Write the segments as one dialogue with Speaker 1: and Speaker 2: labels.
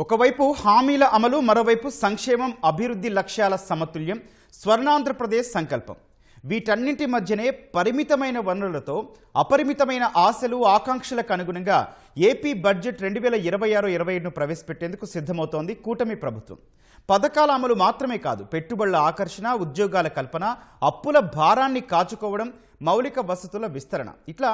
Speaker 1: ఒకవైపు హామీల అమలు, మరోవైపు సంక్షేమం, అభివృద్ధి లక్ష్యాల సమతుల్యం, స్వర్ణాంధ్రప్రదేశ్ సంకల్పం. వీటన్నింటి మధ్యనే పరిమితమైన వనరులతో అపరిమితమైన ఆశలు, ఆకాంక్షలకు అనుగుణంగా ఏపీ బడ్జెట్ 2026-27ను ప్రవేశపెట్టేందుకు సిద్ధమవుతోంది కూటమి ప్రభుత్వం. పథకాల అమలు మాత్రమే కాదు, పెట్టుబడుల ఆకర్షణ, ఉద్యోగాల కల్పన, అప్పుల భారాన్ని కాచుకోవడం, మౌలిక వసతుల విస్తరణ, ఇట్లా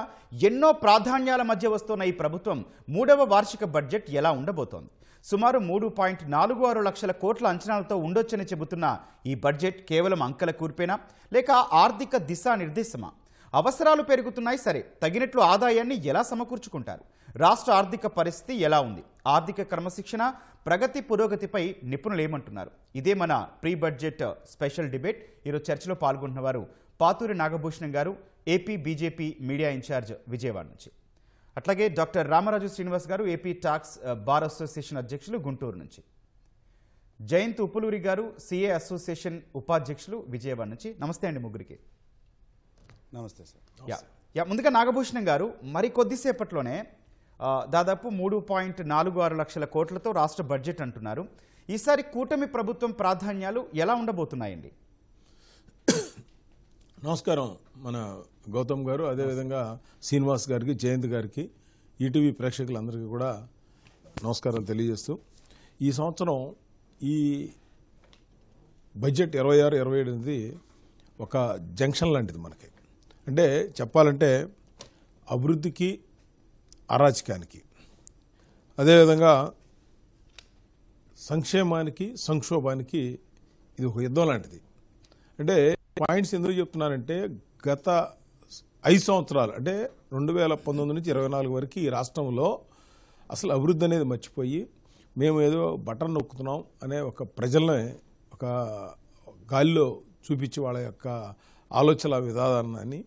Speaker 1: ఎన్నో ప్రాధాన్యాల మధ్య వస్తున్న ఈ ప్రభుత్వం 3వ వార్షిక బడ్జెట్ ఎలా ఉండబోతోంది? సుమారు 3.46 లక్షల కోట్ల అంచనాలతో ఉండొచ్చని చెబుతున్న ఈ బడ్జెట్ కేవలం అంకెల కూర్పేనా, లేక ఆర్థిక దిశానిర్దేశమా? అవసరాలు పెరుగుతున్నాయి సరే, తగినట్లు ఆదాయాన్ని ఎలా సమకూర్చుకుంటారు? రాష్ట్ర ఆర్థిక పరిస్థితి ఎలా ఉంది? ఆర్థిక క్రమశిక్షణ, ప్రగతి, పురోగతిపై నిపుణులు ఏమంటున్నారు? ఇదే మన ప్రీ బడ్జెట్ స్పెషల్ డిబేట్. ఈరోజు చర్చలో పాల్గొంటున్న వారు పాతూరి నాగభూషణం గారు, AP BJP media incharge, Vijayawada నుంచి. అట్లాగే డాక్టర్ రామరాజు శ్రీనివాస్ గారు, ఏపీ టాక్స్ బార్ అసోసియేషన్ అధ్యక్షులు, గుంటూరు నుంచి. జయంత్ ఉప్పులూరి గారు, సిఏ అసోసియేషన్ ఉపాధ్యక్షులు, విజయవాడ నుంచి. నమస్తే అండి ముగ్గురికి.
Speaker 2: నమస్తే సార్.
Speaker 1: ముందుగా నాగభూషణం గారు, మరి కొద్దిసేపట్లోనే దాదాపు 3.46 లక్షల కోట్లతో రాష్ట్ర బడ్జెట్ అంటున్నారు. ఈసారి కూటమి ప్రభుత్వం ప్రాధాన్యాలు ఎలా ఉండబోతున్నాయండి?
Speaker 2: నమస్కారం మన గౌతమ్ గారు, అదేవిధంగా శ్రీనివాస్ గారికి, జయంత్ గారికి, ఈటీవీ ప్రేక్షకులందరికీ కూడా నమస్కారాలు తెలియజేస్తూ, ఈ సంవత్సరం ఈ బడ్జెట్ 26-27 అనేది ఒక జంక్షన్ లాంటిది మనకి. అంటే చెప్పాలంటే అభివృద్ధికి, అరాచకానికి, అదేవిధంగా సంక్షేమానికి, సంక్షోభానికి ఇది ఒక యుద్ధం లాంటిది. అంటే పాయింట్స్ ఎందుకు చెప్తున్నానంటే, గత 5 సంవత్సరాలు అంటే 2019 నుంచి 24 వరకు ఈ రాష్ట్రంలో అసలు అభివృద్ధి అనేది మర్చిపోయి మేము ఏదో బటన్ నొక్కుతున్నాం అనే ఒక ప్రజల్ని ఒక గాలిలో చూపించి వాళ్ళ యొక్క ఆలోచన విధానాన్ని,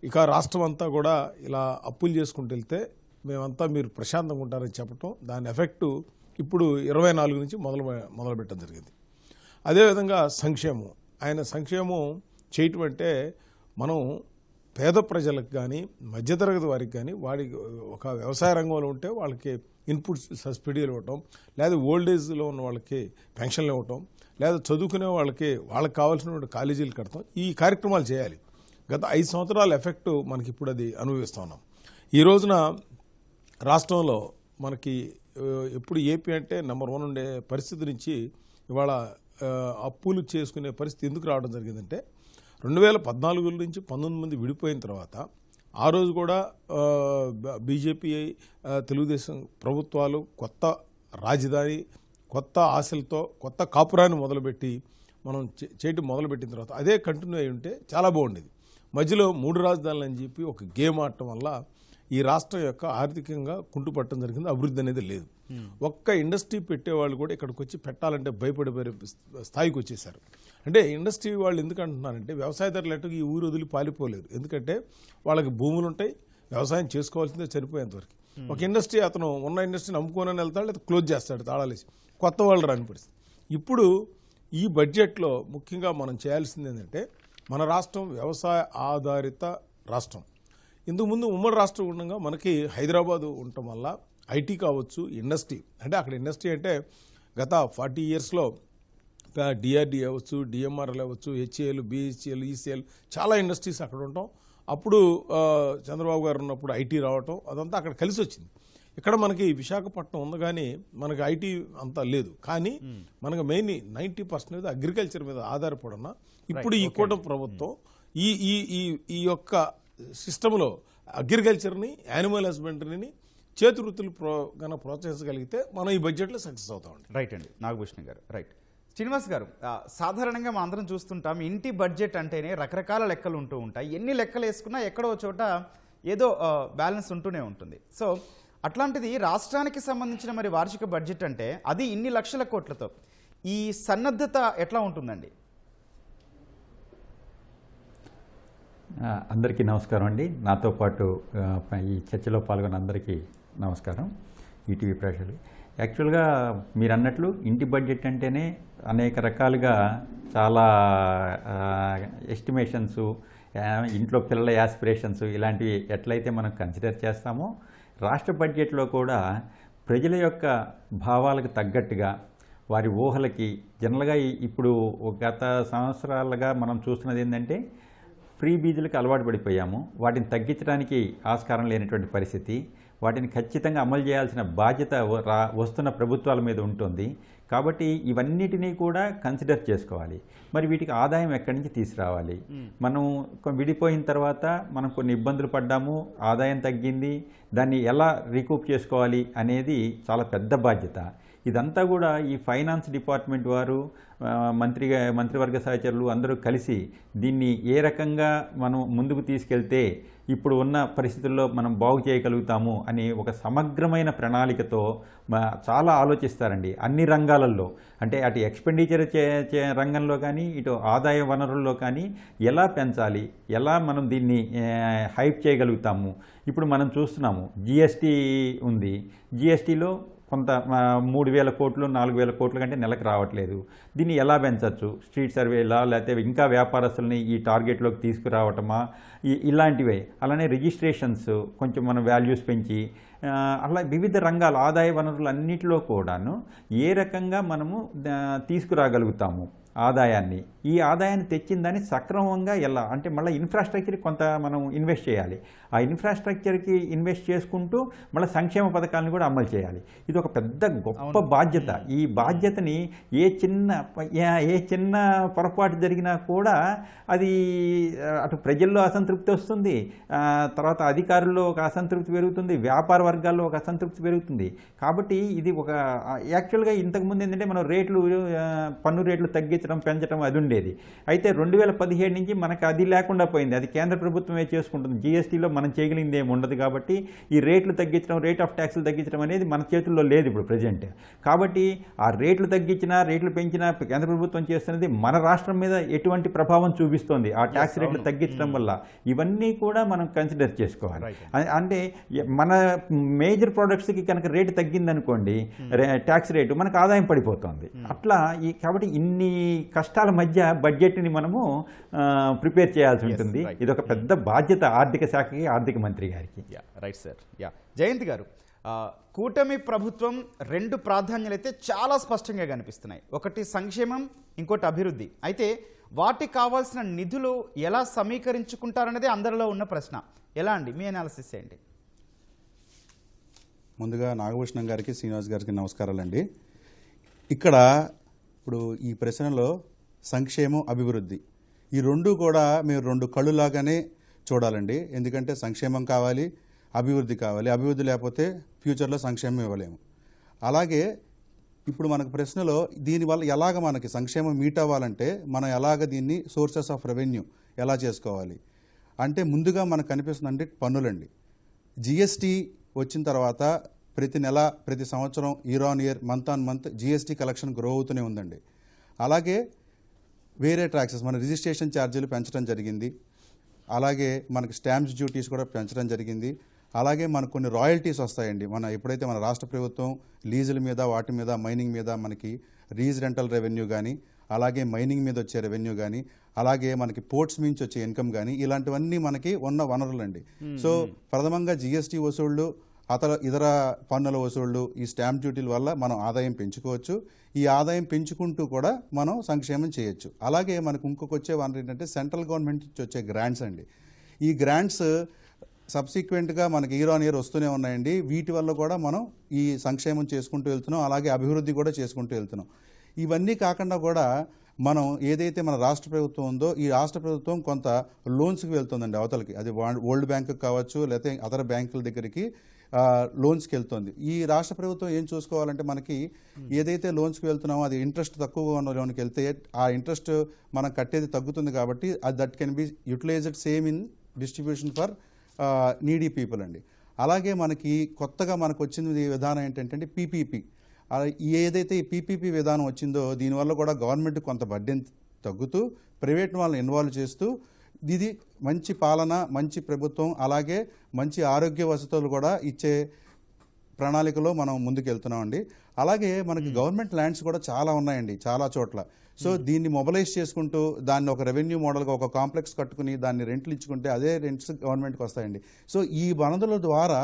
Speaker 2: ఇక రాష్ట్రం అంతా కూడా ఇలా అప్పులు చేసుకుంటూ వెళ్తే మేమంతా మీరు ప్రశాంతంగా ఉంటారని చెప్పటం, దాని ఎఫెక్టు ఇప్పుడు 24 నుంచి మొదలు పెట్టడం జరిగింది. అదేవిధంగా సంక్షేమం, ఆయన సంక్షేమం చేయటం అంటే మనం పేద ప్రజలకు కానీ, మధ్యతరగతి వారికి కానీ, వాడికి ఒక వ్యవసాయ రంగంలో ఉంటే వాళ్ళకి ఇన్పుట్ సబ్సిడీలు ఇవ్వటం, లేదా ఓల్డ్ ఏజ్లో ఉన్న వాళ్ళకి పెన్షన్లు ఇవ్వటం, లేదా చదువుకునే వాళ్ళకి కావాల్సిన కాలేజీలు కడతాం, ఈ కార్యక్రమాలు చేయాలి. గత 5 సంవత్సరాల ఎఫెక్టు మనకి ఇప్పుడు అది అనుభవిస్తూ ఉన్నాం. ఈ రోజున రాష్ట్రంలో మనకి ఎప్పుడు ఏపీ అంటే నెంబర్ 1 ఉండే పరిస్థితి నుంచి ఇవాళ అప్పులు చేసుకునే పరిస్థితి ఎందుకు రావడం జరిగిందంటే, 2014 నుంచి 19 మంది విడిపోయిన తర్వాత ఆ రోజు కూడా బీజేపీ, తెలుగుదేశం ప్రభుత్వాలు కొత్త రాజధాని, కొత్త ఆశలతో కొత్త కాపురాన్ని మొదలుపెట్టి మనం చేయటం మొదలుపెట్టిన తర్వాత అదే కంటిన్యూ అయి ఉంటే చాలా బాగుండేది. మధ్యలో 3 రాజధానులు అని చెప్పి ఒక గేమ్ ఆడటం వల్ల ఈ రాష్ట్రం యొక్క ఆర్థికంగా కుంటుపట్టడం జరిగింది. అభివృద్ధి అనేది లేదు. ఒక్క ఇండస్ట్రీ పెట్టేవాళ్ళు కూడా ఇక్కడికి వచ్చి పెట్టాలంటే భయపడిపోయే స్థాయికి వచ్చేసారు. అంటే ఇండస్ట్రీ వాళ్ళు ఎందుకు అంటున్నారంటే, వ్యవసాయదారులు ఈ ఊరు వదిలి పాలిపోలేరు. ఎందుకంటే వాళ్ళకి భూములు ఉంటాయి, వ్యవసాయం చేసుకోవాల్సిందే చనిపోయేంతవరకు. ఒక ఇండస్ట్రీ అతను ఉన్న ఇండస్ట్రీని అమ్ముకోనని వెళ్తాడు, లేదా క్లోజ్ చేస్తాడు తాళాలేసి, కొత్త వాళ్ళు రాని పరిస్థితి. ఇప్పుడు ఈ బడ్జెట్లో ముఖ్యంగా మనం చేయాల్సింది ఏంటంటే, మన రాష్ట్రం వ్యవసాయ ఆధారిత రాష్ట్రం. ఇంతకుముందు ఉమ్మడి రాష్ట్రం ఉండగా మనకి హైదరాబాదు ఉండటం వల్ల ఐటీ కావచ్చు, ఇండస్ట్రీ అంటే అక్కడ ఇండస్ట్రీ అంటే గత 40 ఇయర్స్లో డిఆర్డీ అవ్వచ్చు, డిఎంఆర్ఎల్ అవ్వచ్చు, హెచ్ఏఎల్, బిహెచ్ఏల్, ఈసీఎల్ చాలా ఇండస్ట్రీస్ అక్కడ ఉండటం. అప్పుడు చంద్రబాబు గారు ఉన్నప్పుడు ఐటీ రావటం, అదంతా అక్కడ కలిసి వచ్చింది. ఇక్కడ మనకి విశాఖపట్నం ఉంది కానీ మనకి ఐటీ అంతా లేదు. కానీ మనకు మెయిన్ 90% అగ్రికల్చర్ మీద ఆధారపడిన ఇప్పుడు ఈ కూటమి ప్రభుత్వం ఈ యొక్క సిస్టంలో అగ్రికల్చర్ని, యానిమల్ హస్బెండరీని, చేతి వృత్తులు కనుక ప్రోత్సహించగలిగితే మనం ఈ బడ్జెట్లో సక్సెస్ అవుతామండి.
Speaker 1: రైట్ అండి నాగభూషణం గారు. రైట్. శ్రీనివాస్ గారు, సాధారణంగా మనం అందరం చూస్తుంటాం, ఇంటి బడ్జెట్ అంటేనే రకరకాల లెక్కలు ఉంటూ ఉంటాయి. ఎన్ని లెక్కలు వేసుకున్నా ఎక్కడో చోట ఏదో బ్యాలెన్స్ ఉంటూనే ఉంటుంది. సో అట్లాంటిది రాష్ట్రానికి సంబంధించిన మరి వార్షిక బడ్జెట్ అంటే అది ఇన్ని లక్షల కోట్లతో, ఈ సన్నద్ధత ఎట్లా ఉంటుందండి?
Speaker 3: అందరికీ నమస్కారం అండి. నాతో పాటు ఈ చర్చలో పాల్గొన్న అందరికీ నమస్కారం. ఈటీవీ ప్రేక్షకులు, యాక్చువల్గా మీరు అన్నట్లు ఇంటి బడ్జెట్ అంటేనే అనేక రకాలుగా చాలా ఎస్టిమేషన్స్, ఇంట్లో పిల్లల యాస్పిరేషన్స్ ఇలాంటివి ఎట్లయితే మనం కన్సిడర్ చేస్తామో, రాష్ట్ర బడ్జెట్లో కూడా ప్రజల యొక్క భావాలకు తగ్గట్టుగా వారి ఊహలకి జనరల్గా ఇప్పుడు గత సంవత్సరాలుగా మనం చూస్తున్నది ఏంటంటే ఫ్రీ బీజులకు అలవాటు పడిపోయాము. వాటిని తగ్గించడానికి ఆస్కారం లేనటువంటి పరిస్థితి. వాటిని ఖచ్చితంగా అమలు చేయాల్సిన బాధ్యత వస్తున్న ప్రభుత్వాల మీద ఉంటుంది. కాబట్టి ఇవన్నిటినీ కూడా కన్సిడర్ చేసుకోవాలి. మరి వీటికి ఆదాయం ఎక్కడి నుంచి తీసుకురావాలి? మనం విడిపోయిన తర్వాత మనం కొన్ని ఇబ్బందులు పడ్డాము, ఆదాయం తగ్గింది, దాన్ని ఎలా రీకూప్ చేసుకోవాలి అనేది చాలా పెద్ద బాధ్యత. ఇదంతా కూడా ఈ ఫైనాన్స్ డిపార్ట్మెంట్ వారు, మంత్రివర్గ సహచరులు అందరూ కలిసి దీన్ని ఏ రకంగా మనం ముందుకు తీసుకెళ్తే ఇప్పుడు ఉన్న పరిస్థితుల్లో మనం బాగు చేయగలుగుతాము అని ఒక సమగ్రమైన ప్రణాళికతో చాలా ఆలోచిస్తారండి అన్ని రంగాలలో. అంటే అటు ఎక్స్పెండిచర్ రంగంలో కానీ, ఇటు ఆదాయ వనరుల్లో కానీ ఎలా పెంచాలి, ఎలా మనం దీన్ని హైప్ చేయగలుగుతాము. ఇప్పుడు మనం చూస్తున్నాము జిఎస్టీ ఉంది. జిఎస్టీలో కొంత 3,000 కోట్లు 4,000 కోట్ల కంటే నెలకు రావట్లేదు. దీన్ని ఎలా పెంచవచ్చు? స్ట్రీట్ సర్వేలా, లేకపోతే ఇంకా వ్యాపారస్తుల్ని ఈ టార్గెట్లోకి తీసుకురావటమా, ఇలాంటివే. అలానే రిజిస్ట్రేషన్స్ కొంచెం మనం వాల్యూస్ పెంచి అలా వివిధ రంగాలు ఆదాయ వనరులు అన్నింటిలో కూడాను ఏ రకంగా మనము తీసుకురాగలుగుతాము ఆదాయాన్ని. ఈ ఆదాయాన్ని తెచ్చిన దాన్ని సక్రమంగా ఎలా అంటే మళ్ళీ ఇన్ఫ్రాస్ట్రక్చర్కి కొంత మనం ఇన్వెస్ట్ చేయాలి. ఆ ఇన్ఫ్రాస్ట్రక్చర్కి ఇన్వెస్ట్ చేసుకుంటూ మళ్ళీ సంక్షేమ పథకాలను కూడా అమలు చేయాలి. ఇది ఒక పెద్ద గొప్ప బాధ్యత. ఈ బాధ్యతని ఏ చిన్న పొరపాటు జరిగినా కూడా అది అటు ప్రజల్లో అసంతృప్తి వస్తుంది, తర్వాత అధికారుల్లో ఒక అసంతృప్తి పెరుగుతుంది, వ్యాపార వర్గాల్లో ఒక అసంతృప్తి పెరుగుతుంది. కాబట్టి ఇది ఒక యాక్చువల్గా ఇంతకుముందు ఏంటంటే మనం పన్ను రేట్లు తగ్గించడం పెంచడం అది ఉండేది. అయితే 2017 నుంచి మనకు అది లేకుండా పోయింది. అది కేంద్ర ప్రభుత్వమే చేసుకుంటుంది. జిఎస్టీలో మనం చేయగలిగింది ఏమి ఉండదు. కాబట్టి ఈ రేట్లు తగ్గించడం, రేట్ ఆఫ్ ట్యాక్స్లు తగ్గించడం అనేది మన చేతుల్లో లేదు ఇప్పుడు ప్రజెంట్. కాబట్టి ఆ రేట్లు తగ్గించినా రేట్లు పెంచినా కేంద్ర ప్రభుత్వం చేస్తున్నది మన రాష్ట్రం మీద ఎటువంటి ప్రభావం చూపిస్తోంది ఆ ట్యాక్స్ రేట్లు తగ్గించడం వల్ల. ఇవన్నీ కూడా మనం కన్సిడర్ చేసుకోవాలి. అంటే మన మేజర్ ప్రోడక్ట్స్కి కనుక రేటు తగ్గిందనుకోండి, ట్యాక్స్ రేటు, మనకు ఆదాయం పడిపోతుంది. అట్లా కాబట్టి ఇన్ని కష్టాల మధ్య బడ్జెట్ని మనము ప్రిపేర్ చేయాల్సి ఉంటుంది. ఇది ఒక పెద్ద బాధ్యత ఆర్థిక శాఖకి, ఆర్థిక మంత్రి గారికి.
Speaker 1: Right sir. జయంత్ గారు, కూటమి ప్రభుత్వం 2 ప్రాధాన్యాలైతే చాలా స్పష్టంగా కనిపిస్తున్నాయి. ఒకటి సంక్షేమం, ఇంకోటి అభివృద్ధి. అయితే వాటికి కావాల్సిన నిధులు ఎలా సమీకరించుకుంటారనేది అందరిలో ఉన్న ప్రశ్న. ఎలా అండి, మీ అనాలిసిస్ ఏంటి?
Speaker 4: ముందుగా నాగభూషణం గారికి, శ్రీనివాస్ గారికి నమస్కారాలండి. ఇక్కడ ఇప్పుడు ఈ ప్రశ్నలో సంక్షేమం, అభివృద్ధి ఈ రెండు కూడా మేము 2 కళ్ళులాగానే చూడాలండి. ఎందుకంటే సంక్షేమం కావాలి, అభివృద్ధి కావాలి. అభివృద్ధి లేకపోతే ఫ్యూచర్లో సంక్షేమం ఇవ్వలేము. అలాగే ఇప్పుడు మనకు ప్రశ్నలో దీనివల్ల ఎలాగ మనకి సంక్షేమం మీట్ అవ్వాలంటే మనం ఎలాగ దీన్ని సోర్సెస్ ఆఫ్ రెవెన్యూ ఎలా చేసుకోవాలి అంటే ముందుగా మనకు కనిపిస్తుందంటే పన్నులండి. జిఎస్టీ వచ్చిన తర్వాత ప్రతి నెల, ప్రతి సంవత్సరం, year on year, month on month GST collection grow అవుతూనే ఉందండి. అలాగే వేరే ట్యాక్సెస్, మన రిజిస్ట్రేషన్ ఛార్జీలు పెంచడం జరిగింది. అలాగే మనకి స్టాంప్స్ డ్యూటీస్ కూడా పెంచడం జరిగింది. అలాగే మనకు కొన్ని రాయల్టీస్ వస్తాయండి. ఎప్పుడైతే మన రాష్ట్ర ప్రభుత్వం లీజుల మీద, వాటి మీద, మైనింగ్ మీద మనకి లీజ్ రెంటల్ రెవెన్యూ కానీ, అలాగే మైనింగ్ మీద వచ్చే రెవెన్యూ కానీ, అలాగే మనకి పోర్ట్స్ నుంచి వచ్చే ఇన్కమ్ కానీ, ఇలాంటివన్నీ మనకి ఉన్న వనరులండి. సో ప్రథమంగా జిఎస్టీ వసూళ్లు, ఇతర పన్నుల వసూళ్లు, ఈ స్టాంప్ డ్యూటీల వల్ల మనం ఆదాయం పెంచుకోవచ్చు. ఈ ఆదాయం పెంచుకుంటూ కూడా మనం సంక్షేమం చేయొచ్చు. అలాగే మనకు ఇంకొక వచ్చే వనరు ఏంటంటే సెంట్రల్ గవర్నమెంట్ నుంచి వచ్చే గ్రాంట్స్ అండి. ఈ గ్రాంట్స్ సబ్సిక్వెంట్గా మనకి ఇయర్ ఆన్ ఇయర్ వస్తూనే ఉన్నాయండి. వీటి వల్ల కూడా మనం ఈ సంక్షేమం చేసుకుంటూ వెళ్తున్నాం, అలాగే అభివృద్ధి కూడా చేసుకుంటూ వెళ్తున్నాం. ఇవన్నీ కాకుండా కూడా మనం ఏదైతే మన రాష్ట్ర ప్రభుత్వం ఉందో, ఈ రాష్ట్ర ప్రభుత్వం కొంత లోన్స్కి వెళ్తుందండి అవతలకి. అది వరల్డ్ బ్యాంకుకి కావచ్చు, లేకపోతే అదర్ బ్యాంకుల దగ్గరికి లోన్స్కి వెళ్తుంది. ఈ రాష్ట్ర ప్రభుత్వం ఏం చూసుకోవాలంటే మనకి ఏదైతే లోన్స్కి వెళ్తున్నామో అది ఇంట్రెస్ట్ తక్కువగా ఉన్న లోన్కి వెళ్తే ఆ ఇంట్రెస్ట్ మనం కట్టేది తగ్గుతుంది. కాబట్టి that can be utilised same in distribution for needy people అండి. అలాగే మనకి కొత్తగా మనకు వచ్చిన విధానం ఏంటంటే పీపీపీ. ఏదైతే ఈ పీపీపీ విధానం వచ్చిందో దీనివల్ల కూడా గవర్నమెంట్ కొంత బడ్డెన్ తగ్గుతూ ప్రైవేట్ వాళ్ళని ఇన్వాల్వ్ చేస్తూ ఇది మంచి పాలన, మంచి ప్రభుత్వం, అలాగే మంచి ఆరోగ్య వసతులు కూడా ఇచ్చే ప్రణాళికలో మనం ముందుకు వెళ్తున్నామండి. అలాగే మనకి గవర్నమెంట్ ల్యాండ్స్ కూడా చాలా ఉన్నాయండి చాలా చోట్ల. సో దీన్ని మొబలైజ్ చేసుకుంటూ దాన్ని ఒక రెవెన్యూ మోడల్గా ఒక కాంప్లెక్స్ కట్టుకుని దాన్ని రెంట్లు ఇచ్చుకుంటే అదే రెంట్స్ గవర్నమెంట్కి వస్తాయండి. సో ఈ వనరుల ద్వారా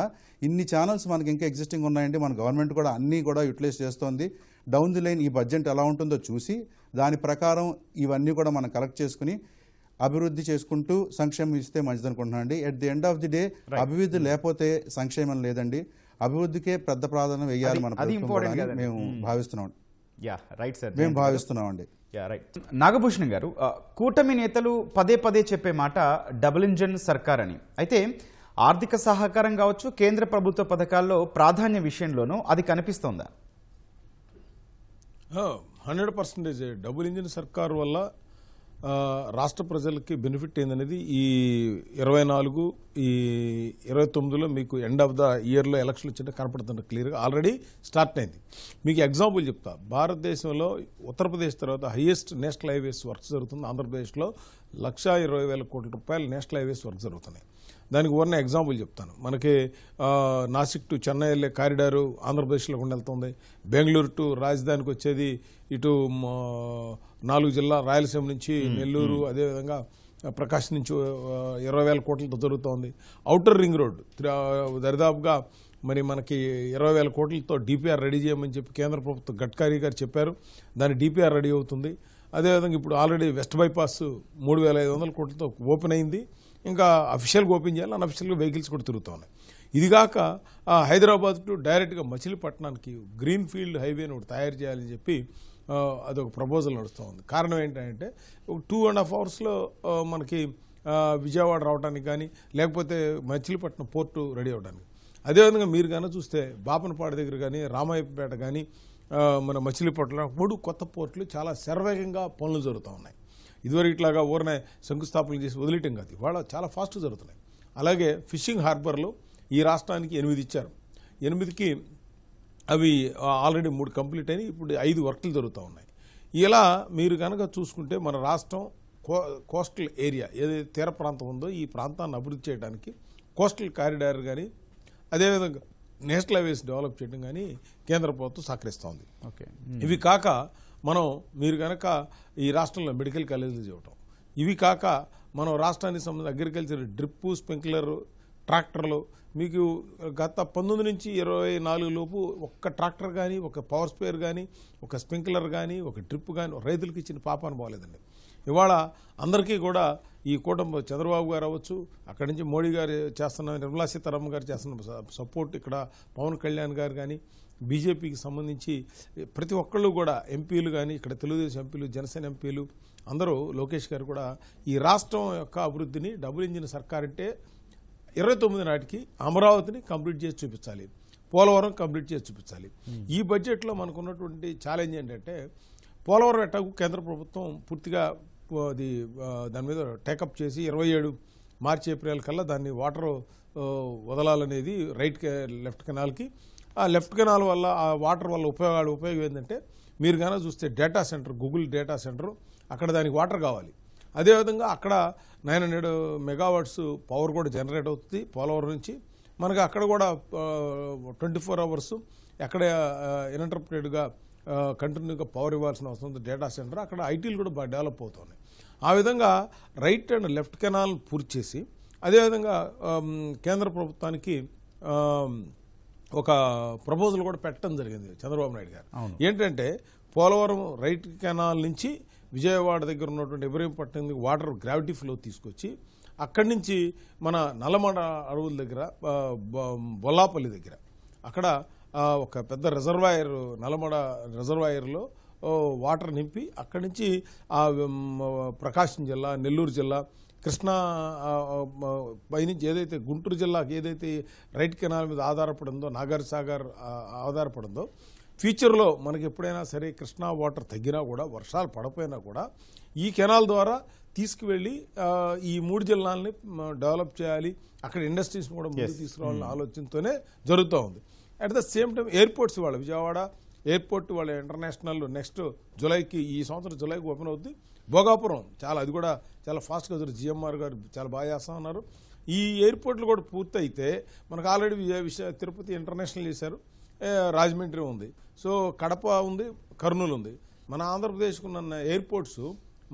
Speaker 4: ఇన్ని ఛానల్స్ మనకి ఇంకా ఎగ్జిస్టింగ్ ఉన్నాయండి. మన గవర్నమెంట్ కూడా అన్నీ కూడా యూటిలైజ్ చేస్తోంది. డౌన్ ది లైన్ ఈ బడ్జెట్ ఎలా ఉంటుందో చూసి దాని ప్రకారం ఇవన్నీ కూడా మనం కలెక్ట్ చేసుకుని అభివృద్ధి చేసుకుంటూ సంక్షేమం ఇస్తే మంచిది అనుకుంటున్నాను అండి. At the end of the day అభివృద్ధి లేకపోతే సంక్షేమం లేదండి. అభివృద్ధికే పెద్ద ప్రాధాన్యం వేయాలి మన ప్రభుత్వం కూడా అని మేము భావిస్తున్నాం.
Speaker 1: యా రైట్ సార్,
Speaker 4: మేము భావిస్తున్నామండి.
Speaker 1: Yeah right. నాగభూషణ్ గారు, కూటమి నేతలు పదే పదే చెప్పే మాట డబుల్ ఇంజన్ సర్కార్ అని. అయితే ఆర్థిక సహకారం కావచ్చు, కేంద్ర ప్రభుత్వ పథకాల్లో ప్రాధాన్య విషయంలోనూ అది కనిపిస్తోందా?
Speaker 2: 100% డబుల్ ఇంజిన్ సర్కారు వల్ల రాష్ట్ర ప్రజలకి బెనిఫిట్ ఏందనేది ఈ 24 ఈ 29లో మీకు ఎండ్ ఆఫ్ ద ఇయర్లో ఎలక్షన్లు వచ్చినట్టు కనపడుతుంది క్లియర్గా. ఆల్రెడీ స్టార్ట్ అయింది. మీకు ఎగ్జాంపుల్ చెప్తా. భారతదేశంలో ఉత్తరప్రదేశ్ తర్వాత హైయెస్ట్ నేషనల్ హైవేస్ వర్క్స్ జరుగుతుంది. ఆంధ్రప్రదేశ్లో 1,20,000 కోట్ల రూపాయలు నేషనల్ హైవేస్ వర్క్ జరుగుతున్నాయి. దానికి ఉన్న ఎగ్జాంపుల్ చెప్తాను. మనకి నాసిక్ టు చెన్నై వెళ్ళే కారిడారు ఆంధ్రప్రదేశ్లో గుండా వెళ్తుంది. బెంగళూరు టు రాజధానికి వచ్చేది ఇటు 4 జిల్లా రాయలసీమ నుంచి నెల్లూరు, అదేవిధంగా ప్రకాశం నుంచి 20,000 కోట్లతో జరుగుతోంది. ఔటర్ రింగ్ రోడ్ దరిదాపుగా మరి మనకి 20,000 కోట్లతో డిపిఆర్ రెడీ చేయమని చెప్పి కేంద్ర ప్రభుత్వం గడ్కరీ గారు చెప్పారు. దాని డిపిఆర్ రెడీ అవుతుంది. అదేవిధంగా ఇప్పుడు ఆల్రెడీ వెస్ట్ బైపాస్ 3,500 కోట్లతో ఓపెన్ అయింది. ఇంకా అఫీషియల్గా ఓపెన్ చేయాలి, అన్అఫీషియల్గా వెహికల్స్ కూడా తిరుగుతూ ఉన్నాయి. ఇదిగాక హైదరాబాద్ టు డైరెక్ట్గా మచిలీపట్నానికి గ్రీన్ ఫీల్డ్ హైవేని ఒకటి తయారు చేయాలని చెప్పి అదొక ప్రపోజల్ నడుస్తూ ఉంది. కారణం ఏంటంటే ఒక 2.5 అవర్స్లో మనకి విజయవాడ రావడానికి కానీ, లేకపోతే మచిలీపట్నం పోర్టు రెడీ అవ్వడానికి. అదేవిధంగా మీరు కానీ చూస్తే బాపనపాడు దగ్గర కానీ, రామాయపేట కానీ, మన మచిలీపట్నం 3 కొత్త పోర్టులు చాలా శరవేగంగా పనులు జరుగుతూ ఉన్నాయి. ఇదివరకు ఇట్లాగా ఊరనే శంకుస్థాపన చేసి వదిలేయటం కాదు, ఇవాళ చాలా ఫాస్ట్ జరుగుతున్నాయి. అలాగే ఫిషింగ్ హార్బర్లు ఈ రాష్ట్రానికి 8 ఇచ్చారు. 8కి అవి ఆల్రెడీ 3 కంప్లీట్ అయినాయి. ఇప్పుడు 5 వర్క్లు జరుగుతూ ఉన్నాయి. ఇలా మీరు కనుక చూసుకుంటే మన రాష్ట్రం కోస్టల్ ఏరియా ఏదైతే తీర ప్రాంతం ఉందో ఈ ప్రాంతాన్ని అభివృద్ధి చేయడానికి కోస్టల్ కారిడార్ కానీ, అదేవిధంగా నేషనల్ హైవేస్ డెవలప్ చేయడం కానీ కేంద్ర ప్రభుత్వం సహకరిస్తోంది.
Speaker 1: ఓకే.
Speaker 2: ఇవి కాక మనం మీరు కనుక ఈ రాష్ట్రంలో మెడికల్ కాలేజీలు చేయటం, ఇవి కాక మనం రాష్ట్రానికి సంబంధించిన అగ్రికల్చర్ డ్రిప్, స్ప్రింక్లర్, ట్రాక్టర్లు మీకు గత 19 నుంచి 24 లోపు ఒక్క ట్రాక్టర్ కానీ, ఒక పవర్ స్పేర్ కానీ, ఒక స్ప్రింక్లర్ కానీ, ఒక డ్రిప్ కానీ రైతులకు ఇచ్చిన పాపాను బాగలేదండి. ఇవాళ అందరికీ కూడా ఈ కూటమి చంద్రబాబు గారు అవ్వచ్చు, అక్కడి నుంచి మోడీ గారు చేస్తున్న, నిర్మలా సీతారామన్ గారు చేస్తున్న సపోర్ట్, ఇక్కడ పవన్ కళ్యాణ్ గారు కానీ, బీజేపీకి సంబంధించి ప్రతి ఒక్కళ్ళు కూడా ఎంపీలు కానీ, ఇక్కడ తెలుగుదేశం ఎంపీలు, జనసేన ఎంపీలు అందరూ, లోకేష్ గారు కూడా ఈ రాష్ట్రం యొక్క అభివృద్ధిని డబుల్ ఇంజిన్ సర్కార్ అంటే 29 నాటికి అమరావతిని కంప్లీట్ చేసి చూపించాలి, పోలవరం కంప్లీట్ చేసి చూపించాలి. ఈ బడ్జెట్లో మనకు ఉన్నటువంటి ఛాలెంజ్ ఏంటంటే పోలవరం ఎట్టాకు కేంద్ర ప్రభుత్వం పూర్తిగా అది దాని మీద టేకప్ చేసి 27 మార్చి ఏప్రిల్ కల్లా దాన్ని వాటర్ వదలాలనేది లెఫ్ట్ కెనాల్కి. ఆ లెఫ్ట్ కెనాల్ వల్ల ఆ వాటర్ వల్ల ఉపయోగం ఏంటంటే మీరు కనుక చూస్తే data centre, Google data centre, అక్కడ దానికి వాటర్ కావాలి. అదేవిధంగా అక్కడ 900 మెగావాట్స్ పవర్ కూడా జనరేట్ అవుతుంది పోలవరం నుంచి. మనకు అక్కడ కూడా 24 అవర్స్ ఎక్కడ ఇన్‌ఇంటరప్టెడ్గా కంటిన్యూగా పవర్ ఇవ్వాల్సిన అవసరం ఉంది డేటా సెంటర్. అక్కడ ఐటీలు కూడా బాగా డెవలప్ అవుతున్నాయి. ఆ విధంగా రైట్ అండ్ లెఫ్ట్ కెనాల్ పూర్తి చేసి, అదేవిధంగా కేంద్ర ప్రభుత్వానికి ఒక ప్రపోజల్ కూడా పెట్టడం జరిగింది చంద్రబాబు నాయుడు గారు. ఏంటంటే పోలవరం రైట్ కెనాల్ నుంచి విజయవాడ దగ్గర ఉన్నటువంటి ఇబ్రహీంపట్నం వాటర్ గ్రావిటీ ఫ్లో తీసుకొచ్చి అక్కడి నుంచి మన నల్లమడ అడవుల దగ్గర, బొల్లాపల్లి దగ్గర అక్కడ ఒక పెద్ద రిజర్వాయర్, నల్లమడ రిజర్వాయర్లో వాటర్ నింపి అక్కడి నుంచి ప్రకాశం జిల్లా, నెల్లూరు జిల్లా, కృష్ణా పైనుంచి ఏదైతే గుంటూరు జిల్లాకి ఏదైతే రైట్ కెనాల్ మీద ఆధారపడిందో, నాగార్ సాగర్ ఆధారపడిందో, ఫ్యూచర్లో మనకి ఎప్పుడైనా సరే కృష్ణా వాటర్ తగ్గినా కూడా, వర్షాలు పడపోయినా కూడా ఈ కెనాల్ ద్వారా తీసుకువెళ్ళి ఈ 3 జిల్లాలని డెవలప్ చేయాలి, అక్కడ ఇండస్ట్రీస్ని కూడా ముందుకు తీసుకురావాలనే ఆలోచనతోనే జరుగుతూ ఉంది. At the same time airports వాళ్ళ విజయవాడ ఎయిర్పోర్ట్ వాళ్ళ ఇంటర్నేషనల్ నెక్స్ట్ జూలైకి, ఈ సంవత్సరం జూలైకి ఓపెన్ అవుతుంది. భోగాపురం అది కూడా చాలా ఫాస్ట్గా జరుగుతుంది. జిఎంఆర్ గారు చాలా బాగా చేస్తా ఉన్నారు. ఈ ఎయిర్పోర్ట్లు కూడా పూర్తి అయితే మనకు ఆల్రెడీ తిరుపతి ఇంటర్నేషనల్ చేశారు, రాజమండ్రి ఉంది, సో కడప ఉంది, కర్నూలు ఉంది. మన ఆంధ్రప్రదేశ్కు ఉన్న ఎయిర్పోర్ట్స్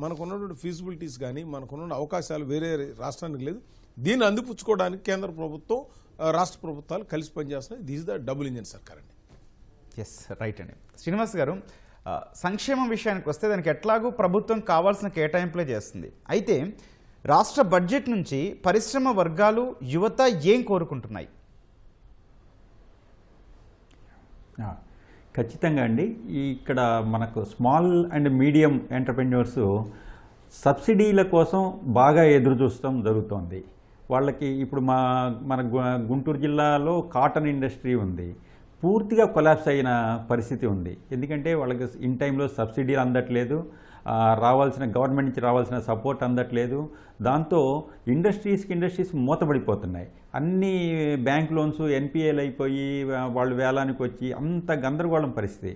Speaker 2: మనకున్నటువంటి ఫీజిబిలిటీస్ కానీ మనకున్న అవకాశాలు వేరే రాష్ట్రానికి లేదు. దీన్ని అందిపుచ్చుకోవడానికి కేంద్ర ప్రభుత్వం రాష్ట్ర ప్రభుత్వాలు కలిసి పనిచేస్తున్నాయి. దిస్ ద డబుల్ ఇంజన్ సర్కార్ అండి.
Speaker 1: ఎస్, రైట్ అండి. శ్రీనివాస్ గారు, సంక్షేమం విషయానికి వస్తే దానికి ఎట్లాగూ ప్రభుత్వం కావాల్సిన కేటాయింపులే చేస్తుంది. అయితే రాష్ట్ర బడ్జెట్ నుంచి పరిశ్రమ వర్గాలు, యువత ఏం కోరుకుంటున్నాయి?
Speaker 3: ఖచ్చితంగా అండి. ఇక్కడ మనకు స్మాల్ అండ్ మీడియం ఎంటర్ప్రెన్యూర్స్ సబ్సిడీల కోసం బాగా ఎదురు చూస్తాం జరుగుతోంది. వాళ్ళకి ఇప్పుడు మన గుంటూరు జిల్లాలో కాటన్ ఇండస్ట్రీ ఉంది, పూర్తిగా కొలాప్స్ అయిన పరిస్థితి ఉంది. ఎందుకంటే వాళ్ళకి ఇన్ టైంలో సబ్సిడీలు అందట్లేదు, రావాల్సిన గవర్నమెంట్ నుంచి రావాల్సిన సపోర్ట్ అందట్లేదు. దాంతో ఇండస్ట్రీస్ మూతపడిపోతున్నాయి. అన్ని బ్యాంక్ లోన్స్ ఎన్పిఏలు అయిపోయి వాళ్ళు వేలానికి వచ్చి అంత గందరగోళం పరిస్థితి.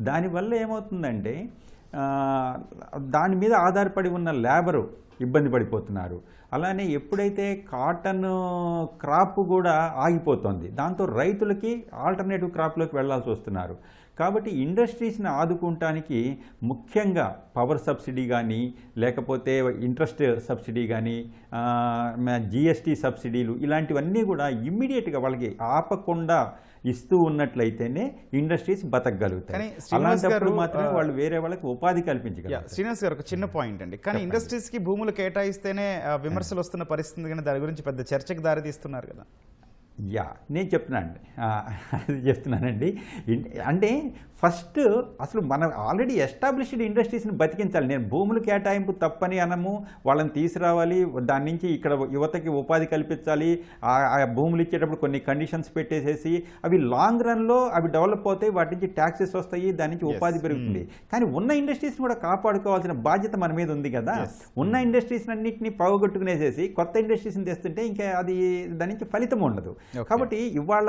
Speaker 3: దానివల్ల ఏమవుతుందంటే దాని మీద ఆధారపడి ఉన్న లేబరు ఇబ్బంది పడిపోతున్నారు. అలానే ఎప్పుడైతే కాటన్ క్రాప్ కూడా ఆగిపోతుంది, దాంతో రైతులకి ఆల్టర్నేటివ్ క్రాప్లోకి వెళ్లాల్సి వస్తున్నారు. కాబట్టి ఇండస్ట్రీస్ని ఆదుకుంటానికి ముఖ్యంగా పవర్ సబ్సిడీ కానీ, లేకపోతే ఇంట్రెస్ట్ సబ్సిడీ కానీ, జిఎస్టీ సబ్సిడీలు, ఇలాంటివన్నీ కూడా ఇమ్మీడియట్గా వాళ్ళకి ఆపకుండా ఇస్తూ ఉన్నట్లయితేనే ఇండస్ట్రీస్ బతకగలుగుతాయి. అలాంటప్పుడు మాత్రమే వాళ్ళు వేరే వాళ్ళకి ఉపాధి కల్పించగలరు.
Speaker 1: శ్రీనివాస్ గారు, ఒక చిన్న పాయింట్ అండి. కానీ ఇండస్ట్రీస్కి భూములు కేటాయిస్తేనే విమర్శలు వస్తున్న పరిస్థితి, కానీ దాని గురించి పెద్ద చర్చకు దారితీస్తున్నారు కదా.
Speaker 3: నేను చెప్తున్నానండి. అంటే ఫస్ట్ అసలు మనం ఆల్రెడీ ఎస్టాబ్లిష్డ్ ఇండస్ట్రీస్ని బతికించాలి. నేను భూములు కేటాయింపు తప్పని అనము, వాళ్ళని తీసుకురావాలి, దాని నుంచి ఇక్కడ యువతకి ఉపాధి కల్పించాలి. ఆ భూములు ఇచ్చేటప్పుడు కొన్ని కండిషన్స్ పెట్టేసేసి అవి లాంగ్ రన్లో అవి డెవలప్ అవుతాయి, వాటి నుంచి ట్యాక్సెస్ వస్తాయి, దాని నుంచి ఉపాధి పెరుగుతుంది. కానీ ఉన్న ఇండస్ట్రీస్ని కూడా కాపాడుకోవాల్సిన బాధ్యత మన మీద ఉంది కదా. ఉన్న ఇండస్ట్రీస్ అన్నింటినీ పోగొట్టుకునేసేసి కొత్త ఇండస్ట్రీస్ని తెస్తుంటే ఇంకా అది దాని నుంచి ఫలితం ఉండదు. కాబట్టి ఇవాళ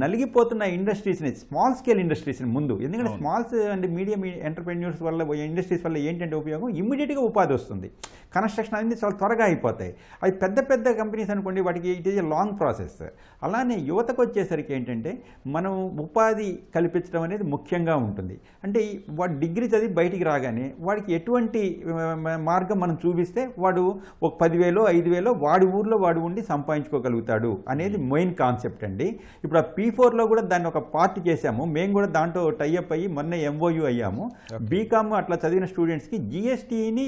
Speaker 3: నలిగిపోతున్న ఇండస్ట్రీస్ని, స్మాల్ స్కేల్ ఇండస్ట్రీస్ని ముందు, ఎందుకంటే స్మాల్స్ అండ్ మీడియం ఎంటర్ప్రెన్యూర్స్ వల్ల, ఇండస్ట్రీస్ వల్ల ఏంటంటే ఉపయోగం, ఇమ్మీడియట్గా ఉపాధి వస్తుంది. కన్స్ట్రక్షన్ అనేది చాలా త్వరగా అయిపోతాయి. అవి పెద్ద పెద్ద కంపెనీస్ అనుకోండి, వాటికి it is a long process. అలానే యువతకు వచ్చేసరికి ఏంటంటే మనం ఉపాధి కల్పించడం అనేది ముఖ్యంగా ఉంటుంది. అంటే వాడు డిగ్రీ చదివి బయటికి రాగానే వాడికి ఎటువంటి మార్గం మనం చూపిస్తే వాడు ఒక 10,000 5,000 వాడి ఊర్లో వాడు ఉండి సంపాదించుకోగలుగుతాడు అనేది మెయిన్ కాన్సెప్ట్ అండి. ఇప్పుడు ఆ P4లో కూడా దాన్ని ఒక పార్ట్ చేశాము. మేము కూడా దాంట్లో టైఅప్ అయ్యి మొన్న MOU అయ్యాము. బీకామ్ అట్లా చదివిన స్టూడెంట్స్కి GSTని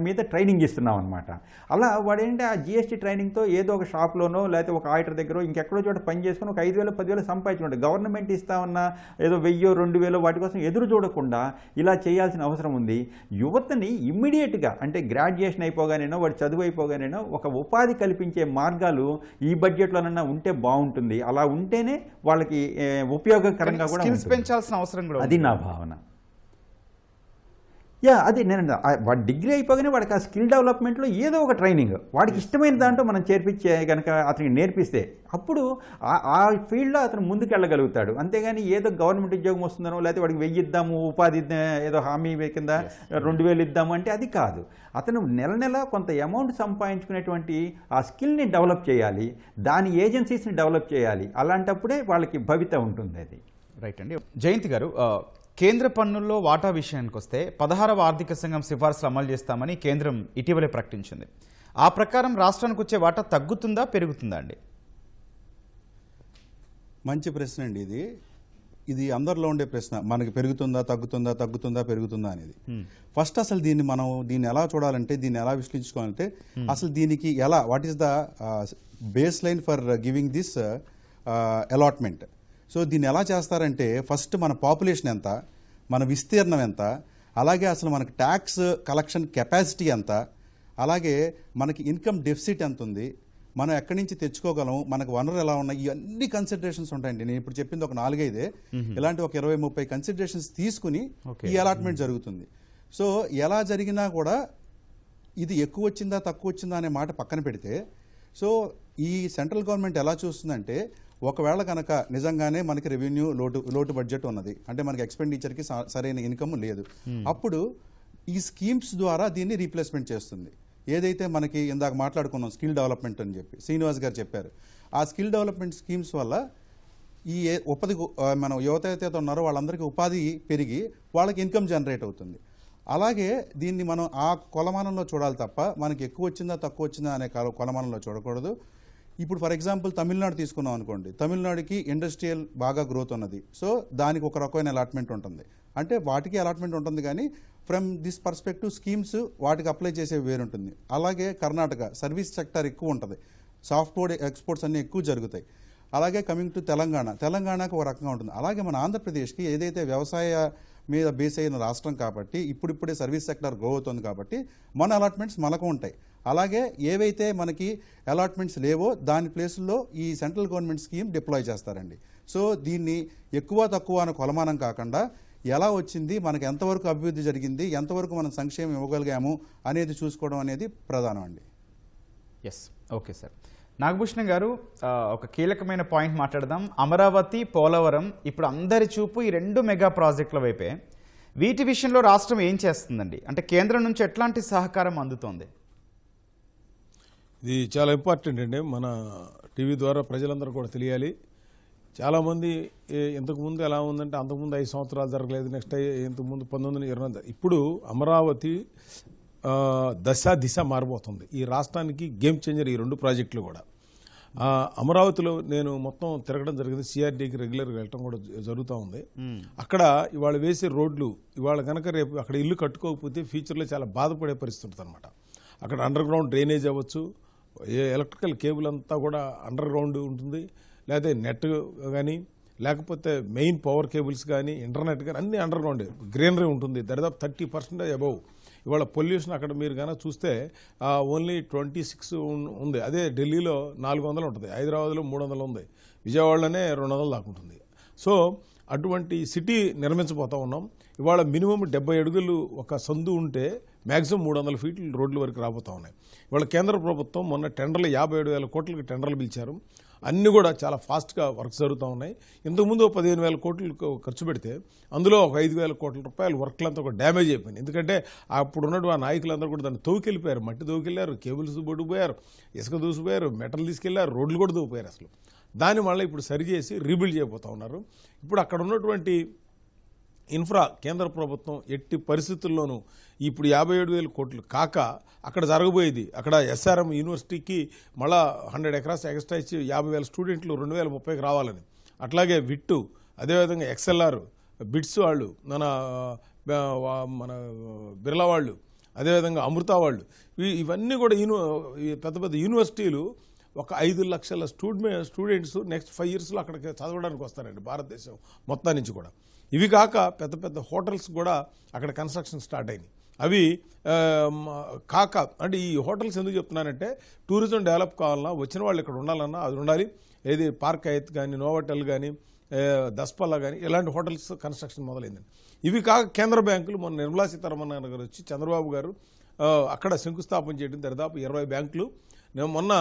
Speaker 3: మీద ట్రైనింగ్ ఇస్తున్నాం అనమాట. అలా వాడేంటే ఆ GST ట్రైనింగ్తో ఏదో ఒక షాప్లోనో లేకపోతే ఒక ఆడిటర్ దగ్గర ఇంకెక్కడో చోట పని చేసుకుని ఒక 5,000 10,000 సంపాదించుకుంటాడు. గవర్నమెంట్ ఇస్తామన్న ఏదో 1,000 2,000 వాటి కోసం ఎదురు చూడకుండా ఇలా చేయాల్సిన అవసరం ఉంది. యువతని ఇమ్మీడియట్గా, అంటే గ్రాడ్యుయేషన్ అయిపోగానేనో వాడి చదువు అయిపోగానేనో ఒక ఉపాధి కల్పించే మార్గాలు ఈ బడ్జెట్లోనన్నా ఉంటే బాగుంటుంది. అలా ఉంటేనే వాళ్ళకి ఉపయోగకరంగా కూడా
Speaker 1: పెంచాల్సిన అవసరం కూడా,
Speaker 3: అది నా భావన. అది నేను వాడి డిగ్రీ అయిపోగానే వాడికి ఆ స్కిల్ డెవలప్మెంట్లో ఏదో ఒక ట్రైనింగ్ వాడికి ఇష్టమైన దాంట్లో మనం చేర్పించే కనుక అతనికి నేర్పిస్తే అప్పుడు ఆ ఫీల్డ్లో అతను ముందుకు వెళ్ళగలుగుతాడు. అంతేగాని ఏదో గవర్నమెంట్ ఉద్యోగం వస్తుందనో లేకపోతే వాడికి 1,000 ఇద్దాము, ఉపాధి ఏదో హామీ కింద 2,000 ఇద్దాము అంటే అది కాదు. అతను నెల కొంత అమౌంట్ సంపాదించుకునేటువంటి ఆ స్కిల్ని డెవలప్ చేయాలి, దాని ఏజెన్సీస్ని డెవలప్ చేయాలి. అలాంటప్పుడే వాళ్ళకి భవిత ఉంటుంది. అది
Speaker 1: రైట్ అండి. జయంతి గారు, కేంద్ర పన్నుల్లో వాటా విషయానికి వస్తే 16వ ఆర్థిక సంఘం సిఫార్సులు అమలు చేస్తామని కేంద్రం ఇటీవలే ప్రకటించింది. ఆ ప్రకారం రాష్ట్రానికి వచ్చే వాటా తగ్గుతుందా పెరుగుతుందా అండి?
Speaker 4: మంచి ప్రశ్న అండి. ఇది అందరిలో ఉండే ప్రశ్న. మనకి పెరుగుతుందా తగ్గుతుందా, తగ్గుతుందా పెరుగుతుందా అనేది. ఫస్ట్ అసలు దీన్ని ఎలా చూడాలంటే, దీన్ని ఎలా విశ్లేషించుకోవాలంటే, అసలు దీనికి ఎలా, what is the base line for giving this allotment. So దీన్ని ఎలా చేస్తారంటే, ఫస్ట్ మన పాపులేషన్ ఎంత, మన విస్తీర్ణం ఎంత, అలాగే అసలు మనకి ట్యాక్స్ కలెక్షన్ కెపాసిటీ ఎంత, అలాగే మనకి ఇన్కమ్ డెఫిసిట్ ఎంత ఉంది, మనం ఎక్కడి నుంచి తెచ్చుకోగలం, మనకు వనరులు ఎలా ఉన్నాయి, ఇవన్నీ కన్సిడరేషన్స్ ఉంటాయండి. నేను ఇప్పుడు చెప్పింది ఒక 4-5 ఇలాంటి ఒక 20-30 కన్సిడరేషన్స్ తీసుకుని ఈ అలాట్మెంట్ జరుగుతుంది. సో ఎలా జరిగినా కూడా ఇది ఎక్కువ వచ్చిందా తక్కువ వచ్చిందా అనే మాట పక్కన పెడితే, సో ఈ సెంట్రల్ గవర్నమెంట్ ఎలా చూస్తుందంటే, ఒకవేళ కనుక నిజంగానే మనకి రెవెన్యూ లోటు బడ్జెట్ ఉన్నది, అంటే మనకి ఎక్స్పెండిచర్కి సరైన ఇన్కమ్ లేదు, అప్పుడు ఈ స్కీమ్స్ ద్వారా దీన్ని రీప్లేస్మెంట్ చేస్తుంది. ఏదైతే మనకి ఇందాక మాట్లాడుకున్నాం స్కిల్ డెవలప్మెంట్ అని చెప్పి శ్రీనివాస్ గారు చెప్పారు, ఆ స్కిల్ డెవలప్మెంట్ స్కీమ్స్ వల్ల ఈ మనం యువత అయితే ఉన్నారో వాళ్ళందరికీ ఉపాధి పెరిగి వాళ్ళకి ఇన్కమ్ జనరేట్ అవుతుంది. అలాగే దీన్ని మనం ఆ కొలమానంలో చూడాలి తప్ప మనకి ఎక్కువ వచ్చిందా తక్కువ వచ్చిందా అనే కొలమానంలో చూడకూడదు. ఇప్పుడు ఫర్ ఎగ్జాంపుల్ తమిళనాడు తీసుకున్నాం అనుకోండి, తమిళనాడుకి ఇండస్ట్రియల్ బాగా గ్రోత్ ఉన్నది, సో దానికి ఒక రకమైన అలాట్మెంట్ ఉంటుంది. అంటే వాటికి అలాట్మెంట్ ఉంటుంది, కానీ ఫ్రమ్ దిస్ పర్స్పెక్టివ్ స్కీమ్స్ వాటికి అప్లై చేసే వేరుంటుంది. అలాగే కర్ణాటక సర్వీస్ సెక్టర్ ఎక్కువ ఉంటుంది, సాఫ్ట్వేర్ ఎక్స్పోర్ట్స్ అన్నీ ఎక్కువ జరుగుతాయి. అలాగే కమింగ్ టు తెలంగాణకు ఒక రకంగా ఉంటుంది. అలాగే మన ఆంధ్రప్రదేశ్కి ఏదైతే వ్యవసాయ మీద బేస్ అయిన రాష్ట్రం కాబట్టి ఇప్పుడిప్పుడే సర్వీస్ సెక్టర్ గ్రో అవుతుంది కాబట్టి మన అలాట్మెంట్స్ మనకు ఉంటాయి. అలాగే ఏవైతే మనకి అలాట్మెంట్స్ లేవో దాని ప్లేసుల్లో ఈ సెంట్రల్ గవర్నమెంట్ స్కీమ్ డిప్లాయ్ చేస్తారండి. సో దీన్ని ఎక్కువ తక్కువ అనే కొలమానం కాకుండా ఎలా వచ్చింది, మనకి ఎంతవరకు అభివృద్ధి జరిగింది, ఎంతవరకు మనం సంక్షేమం ఇవ్వగలిగాము అనేది చూసుకోవడం అనేది ప్రధానం అండి.
Speaker 1: Yes, okay sir. నాగభూషణం గారు, ఒక కీలకమైన పాయింట్ మాట్లాడదాం. అమరావతి, పోలవరం ఇప్పుడు అందరి చూపు ఈ 2 మెగా ప్రాజెక్టుల వైపే. వీటి విషయంలో రాష్ట్రం ఏం చేస్తుందండి? అంటే కేంద్రం నుంచి ఎట్లాంటి సహకారం అందుతోంది?
Speaker 2: ఇది చాలా ఇంపార్టెంట్ అండి. మన టీవీ ద్వారా ప్రజలందరూ కూడా తెలియాలి. చాలామంది ఇంతకుముందు ఎలా ఉందంటే అంతకుముందు 5 సంవత్సరాలు జరగలేదు, నెక్స్ట్ ఇంతకుముందు 1920 ఇప్పుడు అమరావతి దిశ మారిపోతుంది. ఈ రాష్ట్రానికి గేమ్ చేంజర్ ఈ 2 ప్రాజెక్టులు కూడా. అమరావతిలో నేను మొత్తం తిరగడం జరిగింది, సిఆర్డీకి రెగ్యులర్గా వెళ్ళటం కూడా జరుగుతూ ఉంది. అక్కడ ఇవాళ వేసే రోడ్లు ఇవాళ కనుక రేపు అక్కడ ఇల్లు కట్టుకోకపోతే ఫ్యూచర్లో చాలా బాధపడే పరిస్థితి ఉంటుంది అనమాట. అక్కడ అండర్ గ్రౌండ్ డ్రైనేజ్ అవ్వచ్చు, ఎలక్ట్రికల్ కేబుల్ అంతా కూడా అండర్ గ్రౌండ్ ఉంటుంది, లేదా నెట్ కానీ లేకపోతే మెయిన్ పవర్ కేబుల్స్ కానీ ఇంటర్నెట్ కానీ అన్నీ అండర్ గ్రౌండ్. గ్రీనరీ ఉంటుంది, దాదాపు 30% అబౌవ్. ఇవాళ పొల్యూషన్ అక్కడ మీరు కనుక చూస్తే ఓన్లీ 26 ఉంది. అదే ఢిల్లీలో 400 ఉంటుంది, హైదరాబాద్లో 300 ఉంది, విజయవాడలోనే 200 దాకా ఉంటుంది. సో అటువంటి సిటీ నిర్మించబోతా ఉన్నాం. ఇవాళ మినిమం 70 అడుగులు ఒక సందు ఉంటే మ్యాక్సిమం 300 ఫీట్లు రోడ్ల వరకు రాబోతూ ఉన్నాయి. ఇవాళ కేంద్ర ప్రభుత్వం మొన్న టెండర్లు 57,000 కోట్లకి టెండర్లు పిలిచారు. అన్నీ కూడా చాలా ఫాస్ట్గా వర్క్స్ జరుగుతూ ఉన్నాయి. ఇంతకుముందు 15,000 కోట్లు ఖర్చు పెడితే అందులో ఒక 5,000 కోట్ల రూపాయలు వర్క్లంతా కూడా డ్యామేజ్ అయిపోయింది. ఎందుకంటే అప్పుడు ఉన్నట్టు ఆ నాయకులందరూ కూడా దాన్ని తవ్వుకెళ్ళిపోయారు, మట్టి తవ్వుకెళ్ళారు, కేబుల్స్ పట్టుకుపోయారు, ఇసుక దూసిపోయారు, మెటల్ తీసుకెళ్లారు, రోడ్లు కూడా దూపోయారు. అసలు దాన్ని మళ్ళీ ఇప్పుడు సరిచేసి రీబిల్డ్ చేయబోతూ ఉన్నారు. ఇప్పుడు అక్కడ ఉన్నటువంటి ఇన్ఫ్రా కేంద్ర ప్రభుత్వం ఎట్టి పరిస్థితుల్లోనూ ఇప్పుడు 57,000 కోట్లు కాక అక్కడ జరగబోయేది, అక్కడ ఎస్ఆర్ఎం యూనివర్సిటీకి మళ్ళా 100 ఎకరాస్ ఎక్స్ట్రా ఇచ్చి 50,000 స్టూడెంట్లు 2030కి రావాలని, అట్లాగే విట్టు, అదేవిధంగా ఎక్స్ఎల్ఆర్, బిట్స్ వాళ్ళు, మన బిర్లా వాళ్ళు, అదేవిధంగా అమృత వాళ్ళు, ఇవన్నీ కూడా పెద్ద పెద్ద యూనివర్సిటీలు ఒక 5 లక్షల స్టూడెంట్స్ నెక్స్ట్ 5 ఇయర్స్లో అక్కడికి చదవడానికి వస్తారండి, భారతదేశం మొత్తం నుంచి కూడా. ఇవి కాక పెద్ద పెద్ద హోటల్స్ కూడా అక్కడ కన్స్ట్రక్షన్ స్టార్ట్ అయినాయి. అవి కాక అంటే ఈ హోటల్స్ ఎందుకు చెప్తున్నానంటే టూరిజం డెవలప్ కావాలన్నా, వచ్చిన వాళ్ళు ఇక్కడ ఉండాలన్నా అది ఉండాలి. ఏది పార్క్ అయ్యత్ కానీ, నోవోటెల్ కానీ, దస్పల్లా కానీ ఇలాంటి హోటల్స్ కన్స్ట్రక్షన్ మొదలైందండి. ఇవి కాక కేంద్ర బ్యాంకులు మొన్న నిర్మలా సీతారామన్ గారు వచ్చి చంద్రబాబు గారు అక్కడ శంకుస్థాపన చేయడం, దాదాపు 20 బ్యాంకులు. నేను మొన్న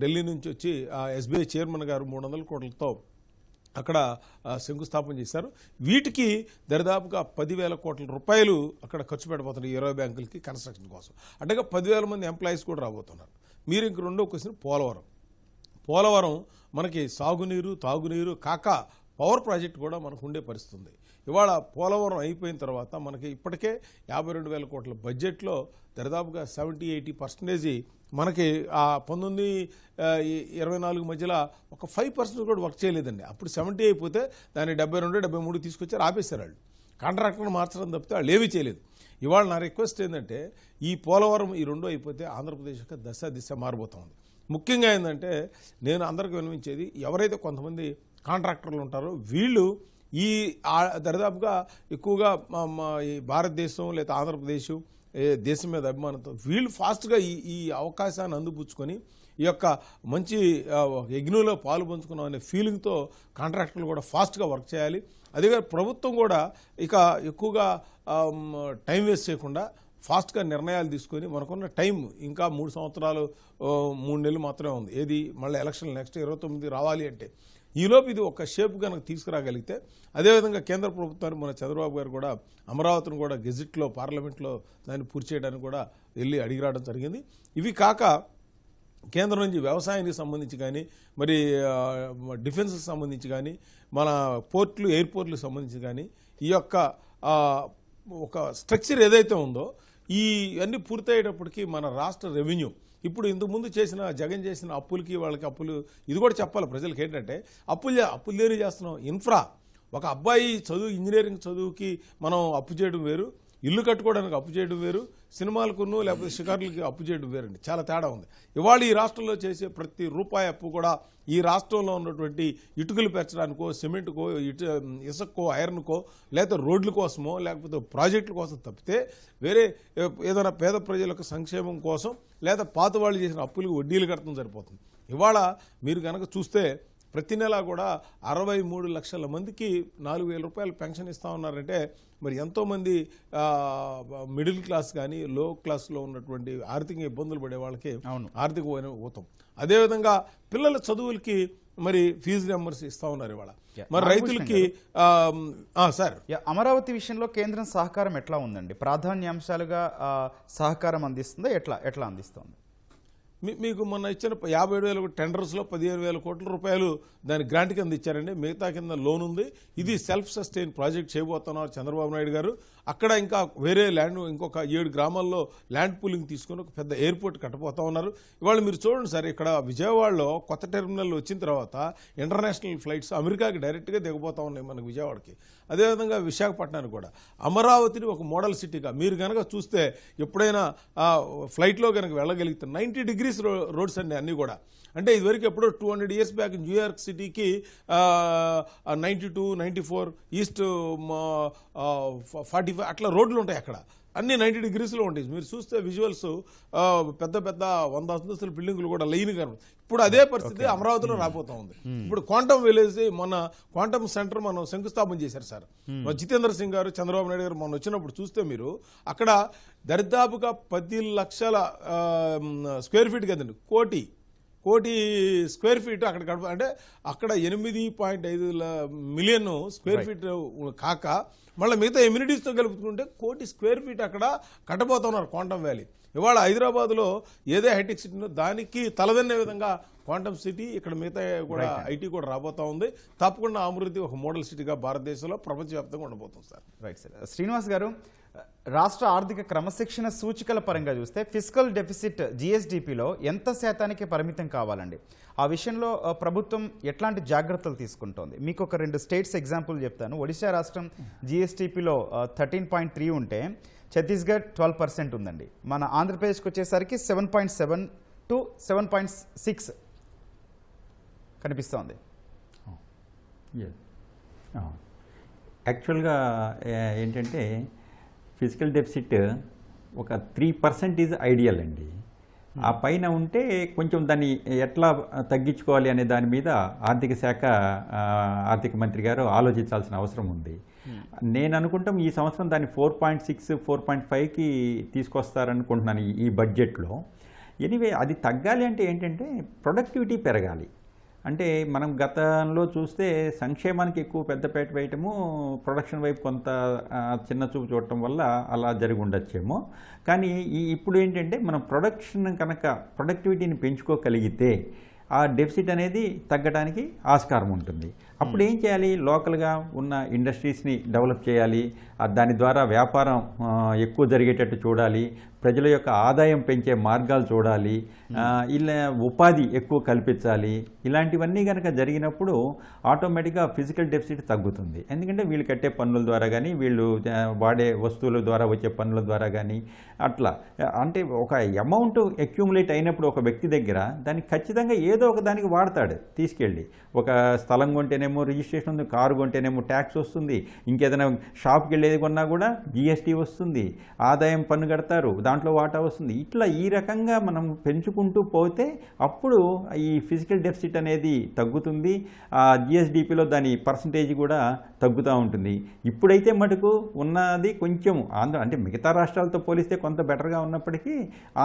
Speaker 2: ఢిల్లీ నుంచి వచ్చి ఎస్బీఐ చైర్మన్ గారు 300 కోట్లతో అక్కడ శంకుస్థాపన చేశారు. వీటికి దరిదాపుగా 10,000 కోట్ల రూపాయలు అక్కడ ఖర్చు పెట్టబోతున్నారు 20 బ్యాంకులకి కన్స్ట్రక్షన్ కోసం. అంటే 10,000 మంది ఎంప్లాయీస్ కూడా రాబోతున్నారు. మీరు ఇంక రెండో క్వశ్చన్ పోలవరం మనకి సాగునీరు, తాగునీరు కాక పవర్ ప్రాజెక్ట్ కూడా మనకు ఉండే పరిస్థితి ఉంది. ఇవాళ పోలవరం అయిపోయిన తర్వాత మనకి ఇప్పటికే 52,000 కోట్ల బడ్జెట్లో దరిదాపుగా 70-80% మనకి ఆ 1924 మధ్యలో ఒక 5% కూడా వర్క్ చేయలేదండి. అప్పుడు 70 అయిపోతే దాన్ని 72-73 తీసుకొచ్చారు, ఆపేశారు వాళ్ళు. కాంట్రాక్టర్ని మార్చడం తప్పితే వాళ్ళు ఏమీ చేయలేదు. ఇవాళ నా రిక్వెస్ట్ ఏంటంటే ఈ పోలవరం ఈ 2 అయిపోతే ఆంధ్రప్రదేశ్ యొక్క దిశ మారిపోతుంది. ముఖ్యంగా ఏంటంటే నేను అందరికీ వినిపించేది, ఎవరైతే కొంతమంది కాంట్రాక్టర్లు ఉంటారో వీళ్ళు ఈ దరిదాపుగా ఎక్కువగా ఈ భారతదేశం లేదా ఆంధ్రప్రదేశ్ దేశం మీద అభిమానంతో వీళ్ళు ఫాస్ట్గా ఈ అవకాశాన్ని అందిపుచ్చుకొని ఈ యొక్క మంచి యజ్ఞంలో పాలు పంచుకున్నాం అనే ఫీలింగ్తో కాంట్రాక్టర్లు కూడా ఫాస్ట్గా వర్క్ చేయాలి. అదే ప్రభుత్వం కూడా ఇక ఎక్కువగా టైం వేస్ట్ చేయకుండా ఫాస్ట్గా నిర్ణయాలు తీసుకొని మనకున్న టైం ఇంకా 3 సంవత్సరాలు 3 నెలలు మాత్రమే ఉంది. ఏది మళ్ళీ ఎలక్షన్ నెక్స్ట్ 29 రావాలి అంటే ఈలోపు ఇది ఒక షేప్ కనుక తీసుకురాగలిగితే, అదేవిధంగా కేంద్ర ప్రభుత్వానికి మన చంద్రబాబు గారు కూడా అమరావతిని కూడా గెజిట్లో పార్లమెంట్లో దాన్ని పూర్తి చేయడానికి కూడా వెళ్ళి అడిగి రావడం జరిగింది. ఇవి కాక కేంద్రం నుంచి వ్యవసాయానికి సంబంధించి కానీ, మరి డిఫెన్స్కి సంబంధించి కానీ, మన పోర్ట్లు ఎయిర్పోర్ట్లకు సంబంధించి కానీ ఈ యొక్క ఒక స్ట్రక్చర్ ఏదైతే ఉందో ఈ అన్ని పూర్తయ్యేటప్పటికి మన రాష్ట్ర రెవెన్యూ ఇప్పుడు ఇంతకుముందు జగన్ చేసిన అప్పులకి వాళ్ళకి అప్పులు ఇది కూడా చెప్పాలి ప్రజలకు ఏంటంటే అప్పులు లేని చేస్తున్నాం. ఇన్ఫ్రా ఒక అబ్బాయి ఇంజనీరింగ్ చదువుకి మనం అప్పు చేయడం వేరు, ఇల్లు కట్టుకోవడానికి అప్పు చేయడం వేరు, సినిమాలకును లేకపోతే షికారులకి అప్పు చేయడం వేరండి. చాలా తేడా ఉంది. ఇవాళ ఈ రాష్ట్రంలో చేసే ప్రతి రూపాయి అప్పు కూడా ఈ రాష్ట్రంలో ఉన్నటువంటి ఇటుకలు పెంచడానికో, సిమెంట్కో, ఇసుక్కో, ఐరన్కో, లేకపోతే రోడ్ల కోసమో, లేకపోతే ప్రాజెక్టుల కోసం తప్పితే వేరే ఏదైనా పేద ప్రజలకు సంక్షేమం కోసం లేదా పాత వాళ్ళు చేసిన అప్పులకు వడ్డీలు కట్టడం సరిపోతుంది. ఇవాళ మీరు కనుక చూస్తే ప్రతి నెల కూడా 63 లక్షల మందికి 4,000 రూపాయలు పెన్షన్ ఇస్తా ఉన్నారంటే మరి ఎంతోమంది మిడిల్ క్లాస్ కానీ లో క్లాస్లో ఉన్నటువంటి ఆర్థిక ఇబ్బందులు పడే వాళ్ళకి ఆర్థిక ఊతం. అదేవిధంగా పిల్లల చదువులకి మరి ఫీజు నెంబర్స్ ఇస్తా ఉన్నారు ఇవాళ. మరి రైతులకి సార్
Speaker 1: అమరావతి విషయంలో కేంద్రం సహకారం ఎట్లా ఉందండి? ప్రాధాన్యాంశాలుగా సహకారం అందిస్తుందా? ఎట్లా అందిస్తుంది?
Speaker 2: మీకు మొన్న ఇచ్చిన 57,000 టెండర్స్లో 15,000 కోట్ల రూపాయలు దాని గ్రాంట్ కింద ఇచ్చారండి. మిగతా కింద లోన్ ఉంది. ఇది సెల్ఫ్ సస్టైన్ ప్రాజెక్ట్ చేయబోతున్నారు చంద్రబాబు నాయుడు గారు. అక్కడ ఇంకా వేరే ల్యాండ్ ఇంకొక 7 గ్రామాల్లో ల్యాండ్ పూలింగ్ తీసుకుని ఒక పెద్ద ఎయిర్పోర్ట్ కట్టబోతా ఉన్నారు. ఇవాళ మీరు చూడండి సార్, ఇక్కడ విజయవాడలో కొత్త టెర్మినల్ వచ్చిన తర్వాత ఇంటర్నేషనల్ ఫ్లైట్స్ అమెరికాకి డైరెక్ట్గా దిగబోతా ఉన్నాయి మనకు విజయవాడకి. అదేవిధంగా విశాఖపట్నానికి కూడా. అమరావతిని ఒక మోడల్ సిటీగా మీరు కనుక చూస్తే ఎప్పుడైనా ఫ్లైట్లో కనుక వెళ్ళగలిగితే 90 డిగ్రీస్ రోడ్స్ అండి అన్నీ కూడా. అంటే ఇదివరకు ఎప్పుడో 200 years బ్యాక్ న్యూయార్క్ సిటీకి 92, 94 ఈస్ట్ 45 అట్లా రోడ్లు ఉంటాయి. అక్కడ అన్ని 90 డిగ్రీస్లో ఉంటాయి. మీరు చూస్తే విజువల్స్ పెద్ద పెద్ద 100 అంతస్తుల బిల్డింగులు కూడా లైన్గా. ఇప్పుడు అదే పరిస్థితి అమరావతిలో రాబోతా ఉంది. ఇప్పుడు క్వాంటమ్ విలేజ్ మొన్న క్వాంటమ్ సెంటర్ మనం శంకుస్థాపన చేశారు సార్. జితేంద్ర సింగ్ గారు, చంద్రబాబు నాయుడు గారు మొన్న వచ్చినప్పుడు చూస్తే మీరు అక్కడ దరిదాపుగా 10 లక్షల స్క్వేర్ ఫీట్ కదండి, కోటి స్క్వేర్ ఫీట్ అక్కడ అంటే అక్కడ 8.5 మిలియన్ స్క్వేర్ ఫీట్ కాక మళ్ళీ మిగతా ఎమ్యూనిటీస్తో కలుపుకుంటే 1 కోటి స్క్వేర్ ఫీట్ అక్కడ కట్టబోతున్నారు క్వాంటమ్ వ్యాలీ. ఇవాళ హైదరాబాద్లో ఏదే హైటెక్ సిటీ ఉందో దానికి తలదన్నే విధంగా క్వాంటమ్ సిటీ ఇక్కడ మిగతా కూడా ఐటీ కూడా రాబోతా ఉంది. తప్పకుండా అమృతి ఒక మోడల్ సిటీగా భారతదేశంలో ప్రపంచవ్యాప్తంగా ఉండబోతుంది సార్.
Speaker 1: Right sir. శ్రీనివాస్ గారు, రాష్ట్ర ఆర్థిక క్రమశిక్షణ సూచికల పరంగా చూస్తే ఫిస్కల్ డెఫిసిట్ జిఎస్డిపిలో ఎంత శాతానికి పరిమితం కావాలండి? ఆ విషయంలో ప్రభుత్వం ఎట్లాంటి జాగ్రత్తలు తీసుకుంటోంది? మీకు ఒక 2 స్టేట్స్ ఎగ్జాంపుల్ చెప్తాను. ఒడిశా రాష్ట్రం జిఎస్డిపిలో 13.3 ఉంటే ఛత్తీస్గఢ్ 12% ఉందండి. మన ఆంధ్రప్రదేశ్కి వచ్చేసరికి 7.7 to 7.6 కనిపిస్తోంది.
Speaker 3: యాక్చువల్గా ఏంటంటే ఫిజికల్ డెఫిసిట్ ఒక 3% ఈజ్ ఐడియల్ అండి. ఆ పైన ఉంటే కొంచెం దాన్ని ఎట్లా తగ్గించుకోవాలి అనే దాని మీద ఆర్థిక శాఖ ఆర్థిక మంత్రి గారు ఆలోచించాల్సిన అవసరం ఉంది. నేను అనుకుంటాం ఈ సంవత్సరం దాన్ని 4.6, 4.5కి తీసుకొస్తారనుకుంటున్నాను ఈ బడ్జెట్లో. ఎనీవే అది తగ్గాలి అంటే ఏంటంటే ప్రొడక్టివిటీ పెరగాలి. అంటే మనం గతంలో చూస్తే సంక్షేమానికి ఎక్కువ పెద్దపేట వేయటము, ప్రొడక్షన్ వైపు కొంత చిన్న చూపు చూడటం వల్ల అలా జరిగి ఉండొచ్చేమో. కానీ ఇప్పుడు ఏంటంటే మనం ప్రొడక్టివిటీని పెంచుకోగలిగితే ఆ డెఫిసిట్ అనేది తగ్గడానికి ఆస్కారం ఉంటుంది. అప్పుడు ఏం చేయాలి? లోకల్గా ఉన్న ఇండస్ట్రీస్ని డెవలప్ చేయాలి, దాని ద్వారా వ్యాపారం ఎక్కువ జరిగేటట్టు చూడాలి, ప్రజల యొక్క ఆదాయం పెంచే మార్గాలు చూడాలి, ఇలా ఉపాధి ఎక్కువ కల్పించాలి. ఇలాంటివన్నీ కనుక జరిగినప్పుడు ఆటోమేటిక్గా ఫిజికల్ డెఫిసిట్ తగ్గుతుంది. ఎందుకంటే వీళ్ళు కట్టే పన్నుల ద్వారా కానీ, వీళ్ళు వాడే వస్తువుల ద్వారా వచ్చే పన్నుల ద్వారా కానీ అట్లా. అంటే ఒక అమౌంట్ అక్యూములేట్ అయినప్పుడు ఒక వ్యక్తి దగ్గర దాన్ని ఖచ్చితంగా ఏదో ఒక దానికి వాడతాడు తీసుకెళ్ళి. ఒక స్థలం కొంటేనేమో రిజిస్ట్రేషన్ ఉంది, కారు కొంటేనేమో ట్యాక్స్ వస్తుంది, ఇంకేదైనా షాప్కి వెళ్ళేది కొన్నా కూడా జిఎస్టీ వస్తుంది, ఆదాయం పన్ను కడతారు, దాంట్లో వాటా వస్తుంది. ఇట్లా ఈ రకంగా మనం పెంచుకుంటూ పోతే అప్పుడు ఈ ఫిజికల్ డెఫిసిట్ అనేది తగ్గుతుంది. ఆ జిఎస్డిపిలో దాని పర్సంటేజ్ కూడా తగ్గుతూ ఉంటుంది. ఇప్పుడైతే మటుకు ఉన్నది కొంచెం అంటే మిగతా రాష్ట్రాలతో పోలిస్తే కొంత బెటర్గా ఉన్నప్పటికీ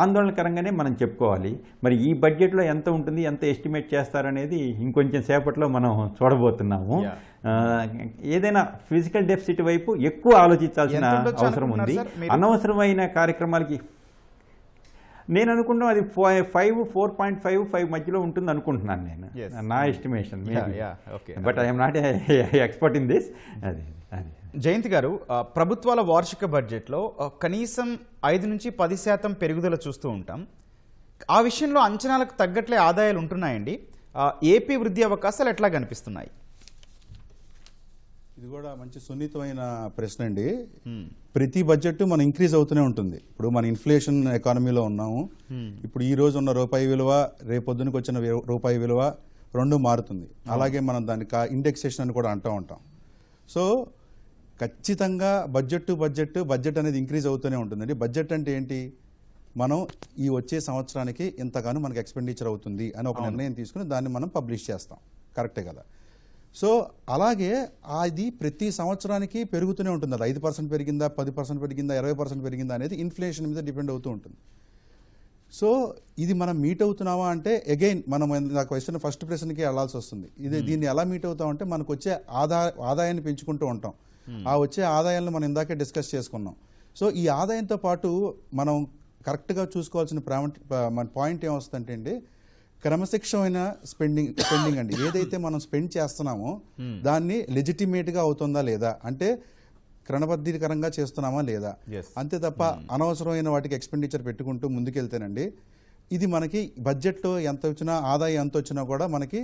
Speaker 3: ఆందోళనకరంగానే మనం చెప్పుకోవాలి. మరి ఈ బడ్జెట్లో ఎంత ఉంటుంది, ఎంత ఎస్టిమేట్ చేస్తారనేది ఇంకొంచెం సేపట్లో మనం చూడబోతున్నాము. ఏదైనా ఫిజికల్ డెఫిసిట్ వైపు ఎక్కువ ఆలోచించాల్సిన అవసరం ఉంది. అనవసరమైన కార్యక్రమాలకి నేను అనుకుంటాం అది 4.5 మధ్యలో ఉంటుంది అనుకుంటున్నాను నేను.
Speaker 1: Yes.
Speaker 3: నా estimation.
Speaker 1: Okay.
Speaker 3: But I'm not expert in this. అది
Speaker 1: జయంత్ గారు, ప్రభుత్వాల వార్షిక బడ్జెట్లో కనీసం 5 నుంచి 10% పెరుగుదల చూస్తూ ఉంటాం. ఆ విషయంలో అంచనాలకు తగ్గట్లే ఆదాయాలు ఉంటున్నాయండి. ఏపీ వృద్ధి అవకాశాలు ఎట్లా కనిపిస్తున్నాయి?
Speaker 4: ఇది కూడా మంచి సున్నితమైన ప్రశ్న అండి. ప్రతి బడ్జెట్ మనం ఇంక్రీజ్ అవుతూనే ఉంటుంది. ఇప్పుడు మన ఇన్ఫ్లేషన్ ఎకానమీలో ఉన్నాము. ఇప్పుడు ఈ రోజు ఉన్న రూపాయి విలువ రేపొద్దునకి వచ్చిన రూపాయి విలువ రెండు మారుతుంది. అలాగే మనం దాన్ని ఇండెక్సేషన్ అని కూడా అంటూ ఉంటాం. సో ఖచ్చితంగా బడ్జెట్ అనేది ఇంక్రీజ్ అవుతూనే ఉంటుందండి. బడ్జెట్ అంటే ఏంటి? మనం ఈ వచ్చే సంవత్సరానికి ఇంతగానో మనకి ఎక్స్పెండిచర్ అవుతుంది అని ఒక నిర్ణయం తీసుకుని దాన్ని మనం పబ్లిష్ చేస్తాం. కరెక్టే కదా? సో అలాగే అది ప్రతి సంవత్సరానికి పెరుగుతూనే ఉంటుంది. అది 5% పెరిగిందా, 10% పెరిగిందా, 20% పెరిగిందా అనేది ఇన్ఫ్లేషన్ మీద డిపెండ్ అవుతూ ఉంటుంది. సో ఇది మనం మీట్ అవుతున్నామా అంటే అగైన్ మనం నాకు వచ్చిన ఫస్ట్ ప్రశ్నకి వెళ్ళాల్సి వస్తుంది. దీన్ని ఎలా మీట్ అవుతామంటే మనకు వచ్చే ఆదాయాన్ని పెంచుకుంటూ ఉంటాం. ఆ వచ్చే ఆదాయాలను మనం ఇందాకే డిస్కస్ చేసుకున్నాం. సో ఈ ఆదాయంతో పాటు మనం కరెక్ట్గా చూసుకోవాల్సిన మన పాయింట్ ఏమొస్తుందంటే అండి, క్రమశిక్షమైన స్పెండింగ్ అండి. ఏదైతే మనం స్పెండ్ చేస్తున్నామో దాన్ని లెజిటిమేట్గా అవుతుందా లేదా, అంటే క్రమబద్ధీకరంగా చేస్తున్నామా లేదా, అంతే తప్ప అనవసరమైన వాటికి ఎక్స్పెండిచర్ పెట్టుకుంటూ ముందుకెళ్తేనండి ఇది మనకి బడ్జెట్లో ఎంత వచ్చినా, ఆదాయం ఎంత వచ్చినా కూడా మనకి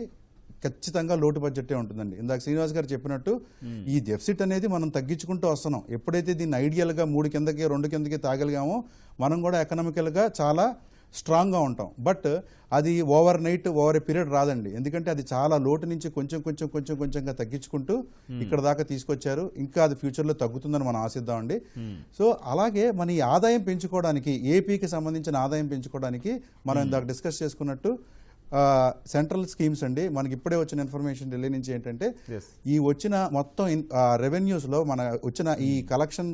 Speaker 4: ఖచ్చితంగా లోటు బడ్జెటే ఉంటుందండి. ఇందాక శ్రీనివాస్ గారు చెప్పినట్టు ఈ డెఫిసిట్ అనేది మనం తగ్గించుకుంటూ వస్తున్నాం. ఎప్పుడైతే దీన్ని ఐడియల్గా 3 కిందకి 2 కిందకి తాగలిగామో మనం కూడా ఎకనామికల్గా చాలా స్ట్రాంగ్గా ఉంటాం. బట్ అది ఓవర్ ఏ పీరియడ్ రాదండి. ఎందుకంటే అది చాలా లోటు నుంచి కొంచెంగా తగ్గించుకుంటూ ఇక్కడ దాకా తీసుకొచ్చారు. ఇంకా అది ఫ్యూచర్లో తగ్గుతుందని మనం ఆశిద్దామండి. సో అలాగే మన ఈ ఆదాయం పెంచుకోవడానికి, ఏపీకి సంబంధించిన ఆదాయం పెంచుకోవడానికి మనం ఇందాక డిస్కస్ చేసుకున్నట్టు సెంట్రల్ స్కీమ్స్ అండి. మనకి ఇప్పుడే వచ్చిన ఇన్ఫర్మేషన్ ఢిల్లీ నుంచి ఏంటంటే ఈ వచ్చిన మొత్తం రెవెన్యూస్లో మన వచ్చిన ఈ కలెక్షన్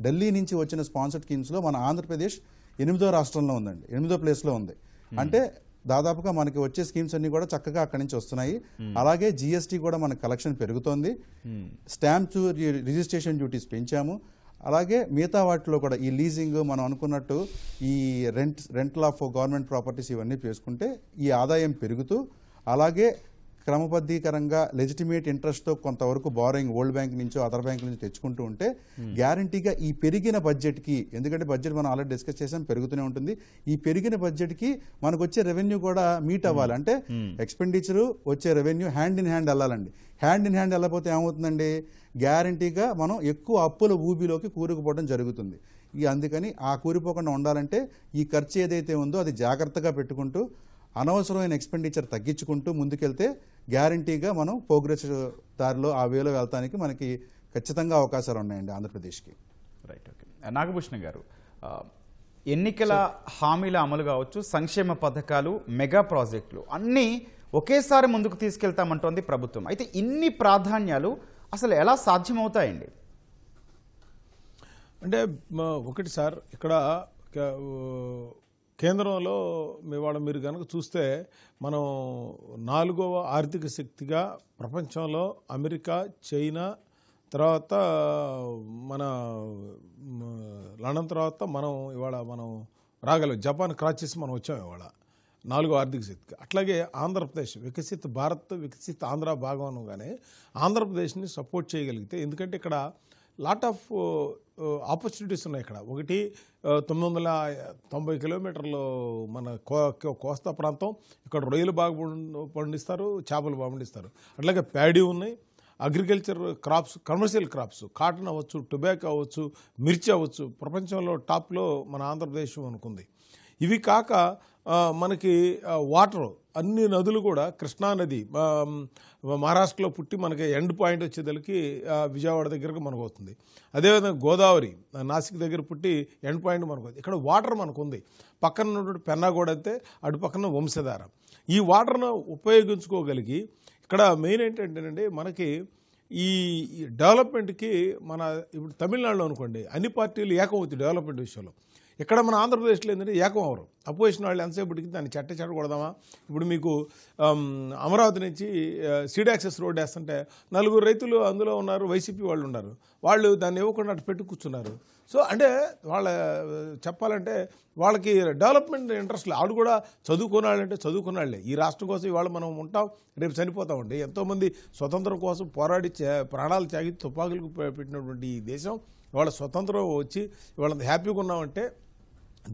Speaker 4: ఢిల్లీ నుంచి వచ్చిన స్పాన్సర్డ్ స్కీమ్స్లో మన ఆంధ్రప్రదేశ్ 8వ రాష్ట్రంలో ఉందండి, 8వ ప్లేస్లో ఉంది. అంటే దాదాపుగా మనకి వచ్చే స్కీమ్స్ అన్ని కూడా చక్కగా అక్కడి నుంచి వస్తున్నాయి. అలాగే జిఎస్టీ కూడా మనకి కలెక్షన్ పెరుగుతోంది. స్టాంప్ రిజిస్ట్రేషన్ డ్యూటీస్ పెంచాము. అలాగే మిగతా వాటిలో కూడా ఈ లీజింగ్ మనం అనుకున్నట్టు ఈ రెంటల్ ఆఫ్ గవర్నమెంట్ ప్రాపర్టీస్ ఇవన్నీ చేసుకుంటే ఈ ఆదాయం పెరుగుతూ, అలాగే క్రమబద్ధీకరంగా లెజిటిమేట్ ఇంట్రెస్ట్తో కొంతవరకు బారోయింగ్ వరల్డ్ బ్యాంక్ నుంచో అదర్ బ్యాంక్ నుంచి తెచ్చుకుంటూ ఉంటే గ్యారంటీగా ఈ పెరిగిన బడ్జెట్కి, ఎందుకంటే బడ్జెట్ మనం ఆల్రెడీ డిస్కస్ చేసాం పెరుగుతూనే ఉంటుంది, ఈ పెరిగిన బడ్జెట్కి మనకు వచ్చే రెవెన్యూ కూడా మీట్ అవ్వాలి. అంటే ఎక్స్పెండిచరు వచ్చే రెవెన్యూ హ్యాండ్ ఇన్ హ్యాండ్ వెళ్ళాలండి. హ్యాండ్ ఇన్ హ్యాండ్ వెళ్ళకపోతే ఏమవుతుందండి, గ్యారంటీగా మనం ఎక్కువ అప్పుల ఊబిలోకి కూరుకుపోవడం జరుగుతుంది. అందుకని ఆ కూరిపోకుండా ఉండాలంటే ఈ ఖర్చు ఏదైతే ఉందో అది జాగ్రత్తగా పెట్టుకుంటూ అనవసరమైన ఎక్స్పెండిచర్ తగ్గించుకుంటూ ముందుకెళ్తే గ్యారంటీగా మనం ప్రోగ్రెస్ దారిలో ఆ వేలో వెళ్తానికి మనకి ఖచ్చితంగా అవకాశాలు ఉన్నాయండి ఆంధ్రప్రదేశ్కి.
Speaker 1: Right, okay. నాగభూషణ్ గారు, ఎన్నికల హామీల అమలు కావచ్చు, సంక్షేమ పథకాలు, మెగా ప్రాజెక్టులు అన్నీ ఒకేసారి ముందుకు తీసుకెళ్తామంటోంది ప్రభుత్వం. అయితే ఇన్ని ప్రాధాన్యాలు అసలు ఎలా సాధ్యమవుతాయండి?
Speaker 2: అంటే ఒకటి సార్, ఇక్కడ కేంద్రంలో ఇవాళ మీరు కనుక చూస్తే మనం 4వ ఆర్థిక శక్తిగా ప్రపంచంలో అమెరికా, చైనా తర్వాత మన లండన్ తర్వాత మనం ఇవాళ రాగలం. జపాన్ క్రాస్ చేసి మనం వచ్చాం ఇవాళ 4వ ఆర్థిక శక్తి. అట్లాగే ఆంధ్రప్రదేశ్ వికసిత్ భారత్, వికసిత్ ఆంధ్ర భాగం అనగానే ఆంధ్రప్రదేశ్ని సపోర్ట్ చేయగలిగితే, ఎందుకంటే ఇక్కడ లాట్ ఆఫ్ ఆపర్చునిటీస్ ఉన్నాయి. ఇక్కడ ఒకటి 990 కిలోమీటర్లు మన కోస్తా ప్రాంతం, ఇక్కడ రొయ్యలు బాగా పండిస్తారు, చేపలు బాగా పండిస్తారు. అట్లాగే ప్యాడీ ఉన్నాయి, agriculture crops, commercial crops, cotton అవ్వచ్చు, టొబాకో అవ్వచ్చు, మిర్చి అవ్వచ్చు, ప్రపంచంలో టాప్లో మన ఆంధ్రప్రదేశ్ అనుకుంది. ఇవి కాక మనకి వాటర్, అన్ని నదులు కూడా, కృష్ణా నది మహారాష్ట్రలో పుట్టి మనకి ఎండ్ పాయింట్ వచ్చేదలికి విజయవాడ దగ్గరకు మనకు వస్తుంది. అదేవిధంగా గోదావరి నాసిక్ దగ్గర పుట్టి ఎండ్ పాయింట్ మనకు వస్తుంది. ఇక్కడ వాటర్ మనకు ఉంది. పక్కన ఉన్నటువంటి పెన్నా కూడా అంతే, అటు పక్కన వంశధార. ఈ వాటర్ను ఉపయోగించుకోగలిగి ఇక్కడ మెయిన్ ఏంటంటేనండి, మనకి ఈ డెవలప్మెంట్కి ఇప్పుడు తమిళనాడులో అనుకోండి అన్ని పార్టీలు ఏకమవుతాయి డెవలప్మెంట్ విషయంలో. ఇక్కడ మన ఆంధ్రప్రదేశ్లో ఏంటంటే ఏకం అవరు. అపోజిషన్ వాళ్ళు ఎంతసేపటికి దాన్ని చెడగొడదామా. ఇప్పుడు మీకు అమరావతి నుంచి సీడ్ యాక్సెస్ రోడ్ వేస్తుంటే 4 రైతులు అందులో ఉన్నారు, వైసీపీ వాళ్ళు ఉన్నారు. వాళ్ళు దాన్ని ఇవ్వకుండా అటు పెట్టి కూర్చున్నారు. సో అంటే వాళ్ళ చెప్పాలంటే వాళ్ళకి డెవలప్మెంట్ ఇంట్రెస్ట్ లేదు. వాళ్ళు కూడా చదువుకున్నాళ్ళంటే చదువుకున్నాళ్లే. ఈ రాష్ట్రం కోసం ఇవాళ మనం ఉంటాం, రేపు చనిపోతామండి. ఎంతోమంది స్వతంత్రం కోసం పోరాడి ప్రాణాలు త్యాగి తుపాకులకు పెట్టినటువంటి ఈ దేశం ఇవాళ స్వతంత్రం వచ్చి ఇవాళ హ్యాపీగా ఉన్నామంటే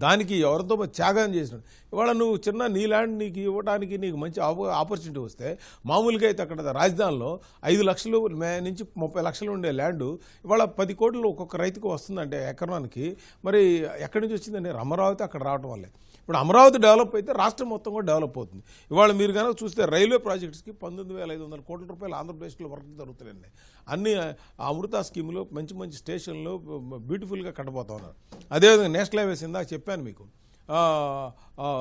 Speaker 2: దానికి ఎవరితో త్యాగం చేసినాడు. ఇవాళ నువ్వు చిన్న నీ ల్యాండ్ నీకు ఇవ్వడానికి నీకు మంచి ఆపర్చునిటీ వస్తే, మామూలుగా అయితే అక్కడ రాజధానిలో 5 లక్షలు నుంచి 30 లక్షలు ఉండే ల్యాండు ఇవాళ 10 కోట్లు ఒక్కొక్క రైతుకు వస్తుందంటే ఎకరానికి. మరి ఎక్కడి నుంచి వచ్చిందండి? అమరావతి అక్కడ రావడం వల్లే. ఇప్పుడు అమరావతి డెవలప్ అయితే రాష్ట్రం మొత్తం కూడా డెవలప్ అవుతుంది. ఇవాళ మీరు కనుక చూస్తే రైల్వే ప్రాజెక్ట్స్కి 19,500 కోట్ల రూపాయలు ఆంధ్రప్రదేశ్లో వర్క్ జరుగుతున్నాయండి. అన్ని అమృత స్కీములు మంచి మంచి స్టేషన్లు బ్యూటిఫుల్గా కట్టబోతా ఉన్నారు. అదేవిధంగా నేషనల్ హైవేస్ ఇందాక చెప్పాను మీకు,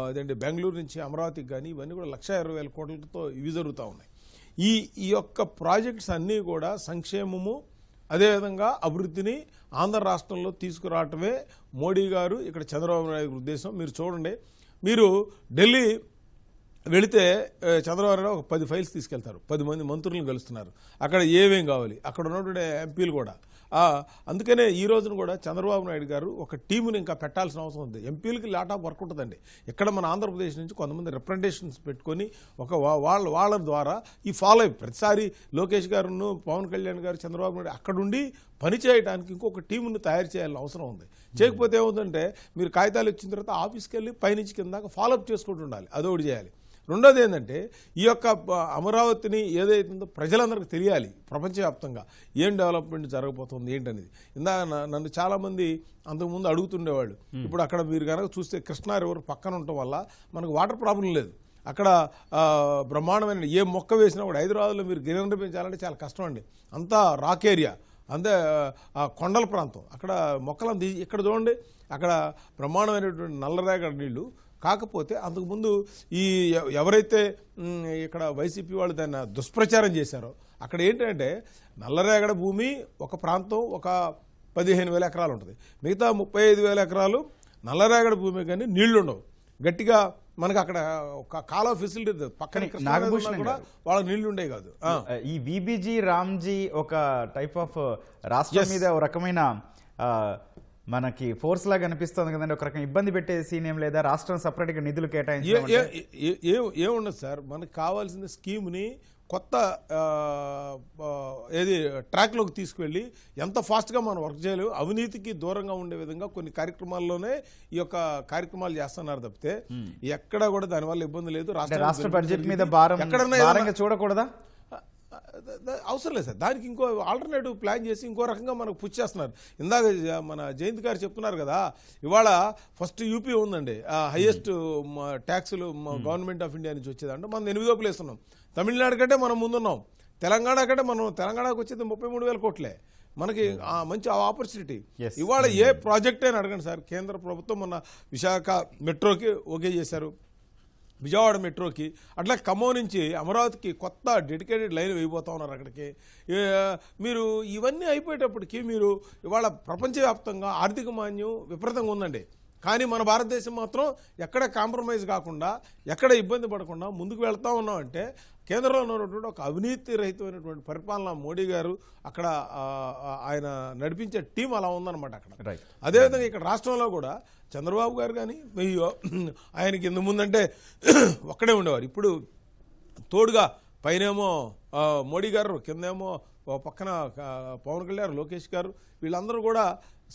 Speaker 2: అదేంటి బెంగళూరు నుంచి అమరావతికి కానీ ఇవన్నీ కూడా 1,20,000 కోట్లతో ఇవి జరుగుతూ ఉన్నాయి. ఈ యొక్క ప్రాజెక్ట్స్ అన్నీ కూడా సంక్షేమము అదేవిధంగా అభివృద్ధిని ఆంధ్ర రాష్ట్రంలో తీసుకురావటమే మోడీ గారు ఇక్కడ చంద్రబాబు నాయుడు ఉద్దేశం. మీరు చూడండి, మీరు ఢిల్లీ వెళితే చంద్రబాబు నాయుడు ఒక 10 ఫైల్స్ తీసుకెళ్తారు, 10 మంది మంత్రులను కలుస్తున్నారు. అక్కడ ఏమేం కావాలి, అక్కడ ఉన్నటువంటి ఎంపీలు కూడా. అందుకనే ఈ రోజున కూడా చంద్రబాబు నాయుడు గారు ఒక టీముని ఇంకా పెట్టాల్సిన అవసరం ఉంది. ఎంపీలకి లాట్ ఆఫ్ వర్క్ ఉంటుందండి. ఇక్కడ మన ఆంధ్రప్రదేశ్ నుంచి కొంతమంది రిప్రజెంటేషన్స్ పెట్టుకొని ఒక వాళ్ళ ద్వారా ఈ ఫాలో అయ్యి ప్రతిసారి లోకేష్ గారును పవన్ కళ్యాణ్ గారు చంద్రబాబు నాయుడు అక్కడుండి పని చేయడానికి ఇంకొక టీమును తయారు చేయాల్సిన అవసరం ఉంది. చేయకపోతే ఏమవుతుందంటే మీరు కాగితాలు ఇచ్చిన తర్వాత ఆఫీస్కి వెళ్ళి పైనుంచి కిందాక ఫాలోఅప్ చేసుకుంటూ ఉండాలి. అదొకటి చేయాలి. రెండోది ఏంటంటే ఈ యొక్క అమరావతిని ఏదైతుందో ప్రజలందరికీ తెలియాలి ప్రపంచవ్యాప్తంగా ఏం డెవలప్మెంట్ జరగబోతుంది ఏంటనేది. నన్ను చాలామంది అంతకుముందు అడుగుతుండేవాళ్ళు. ఇప్పుడు అక్కడ మీరు కనుక చూస్తే కృష్ణా రివర్ పక్కన ఉండటం వల్ల మనకు వాటర్ ప్రాబ్లం లేదు. అక్కడ బ్రహ్మాండమైన ఏ మొక్క వేసినా కూడా హైదరాబాద్లో మీరు గిరిజన పెంచాలంటే చాలా కష్టం అండి. అంతా రాక్ ఏరియా, అంతే కొండల ప్రాంతం. అక్కడ మొక్కలను ఇక్కడ చూడండి, అక్కడ బ్రహ్మాండమైనటువంటి నల్లరేగడి నీళ్లు. కాకపోతే అంతకుముందు ఈ ఎవరైతే ఇక్కడ వైసీపీ వాళ్ళు దాన్ని దుష్ప్రచారం చేశారో అక్కడ ఏంటంటే నల్లరేగడ భూమి ఒక ప్రాంతం ఒక 15,000 ఎకరాలు ఉంటుంది, మిగతా 35,000 ఎకరాలు నల్లరేగడ భూమి కానీ నీళ్లు ఉండవు. గట్టిగా మనకు అక్కడ ఒక కాలువ ఫెసిలిటీ పక్కన కూడా వాళ్ళ నీళ్లు ఉండేవి కాదు.
Speaker 1: ఈ విబిజీ రామ్జీ ఒక టైప్ ఆఫ్ రాష్ట్రం మీద ఒక రకమైన మనకి ఫోర్స్ లాగా అనిపిస్తుంది కదండి. ఒక రకం ఇబ్బంది పెట్టే సీన్ ఏం లేదా? రాష్ట్రం సపరేట్గా నిధులు కేటాయించడం
Speaker 2: ఏముండదు సార్. మనకు కావాల్సిన స్కీమ్ని కొత్త ఏది ట్రాక్లోకి తీసుకువెళ్ళి ఎంత ఫాస్ట్గా మనం వర్క్ చేయలేము, అవినీతికి దూరంగా ఉండే విధంగా కొన్ని కార్యక్రమాల్లోనే ఈ యొక్క కార్యక్రమాలు చేస్తున్నారు తప్పితే ఎక్కడ కూడా దానివల్ల ఇబ్బంది లేదు.
Speaker 1: రాష్ట్ర బడ్జెట్ మీద భారంగా చూడకూడదా?
Speaker 2: అవసరం లేదు సార్. దానికి ఇంకో ఆల్టర్నేటివ్ ప్లాన్ చేసి ఇంకో రకంగా మనకు పుష్ చేస్తున్నారు. ఇందాక మన జయంత్ గారు చెప్తున్నారు కదా, ఇవాళ ఫస్ట్ యూపీ ఉందండి హైయెస్ట్ ట్యాక్సులు గవర్నమెంట్ ఆఫ్ ఇండియా నుంచి వచ్చేదంటే మనం 8వ ప్లేస్ ఉన్నాం. తమిళనాడు కంటే మనం ముందున్నాం. తెలంగాణ కంటే మనం తెలంగాణకు వచ్చేది 33,000 కోట్లే. మనకి మంచి ఆపర్చునిటీ. ఇవాళ ఏ ప్రాజెక్ట్ అయినా అడగండి సార్. కేంద్ర ప్రభుత్వం మొన్న విశాఖ మెట్రోకి ఓకే చేశారు, విజయవాడ మెట్రోకి, అట్లా ఖమ్మం నుంచి అమరావతికి కొత్త డెడికేటెడ్ లైన్ వేయబోతా ఉన్నారు. అక్కడికి మీరు ఇవన్నీ అయిపోయేటప్పటికి మీరు ఇవాళ ప్రపంచవ్యాప్తంగా ఆర్థిక మాన్యం విపరీతంగా ఉందండి. కానీ మన భారతదేశం మాత్రం ఎక్కడ కాంప్రమైజ్ కాకుండా ఎక్కడ ఇబ్బంది పడకుండా ముందుకు వెళ్తా ఉన్నామంటే కేంద్రంలో ఉన్నటువంటి ఒక అవినీతి రహితమైనటువంటి పరిపాలన మోడీ గారు అక్కడ ఆయన నడిపించే టీం అలా ఉందన్నమాట అక్కడ. అదేవిధంగా ఇక్కడ రాష్ట్రంలో కూడా చంద్రబాబు గారు కానీ ఆయనకి ఇంత ముందంటే ఒక్కడే ఉండేవారు. ఇప్పుడు తోడుగా పైనేమో మోడీ గారు, కిందేమో పక్కన పవన్ కళ్యాణ్, లోకేష్ గారు, వీళ్ళందరూ కూడా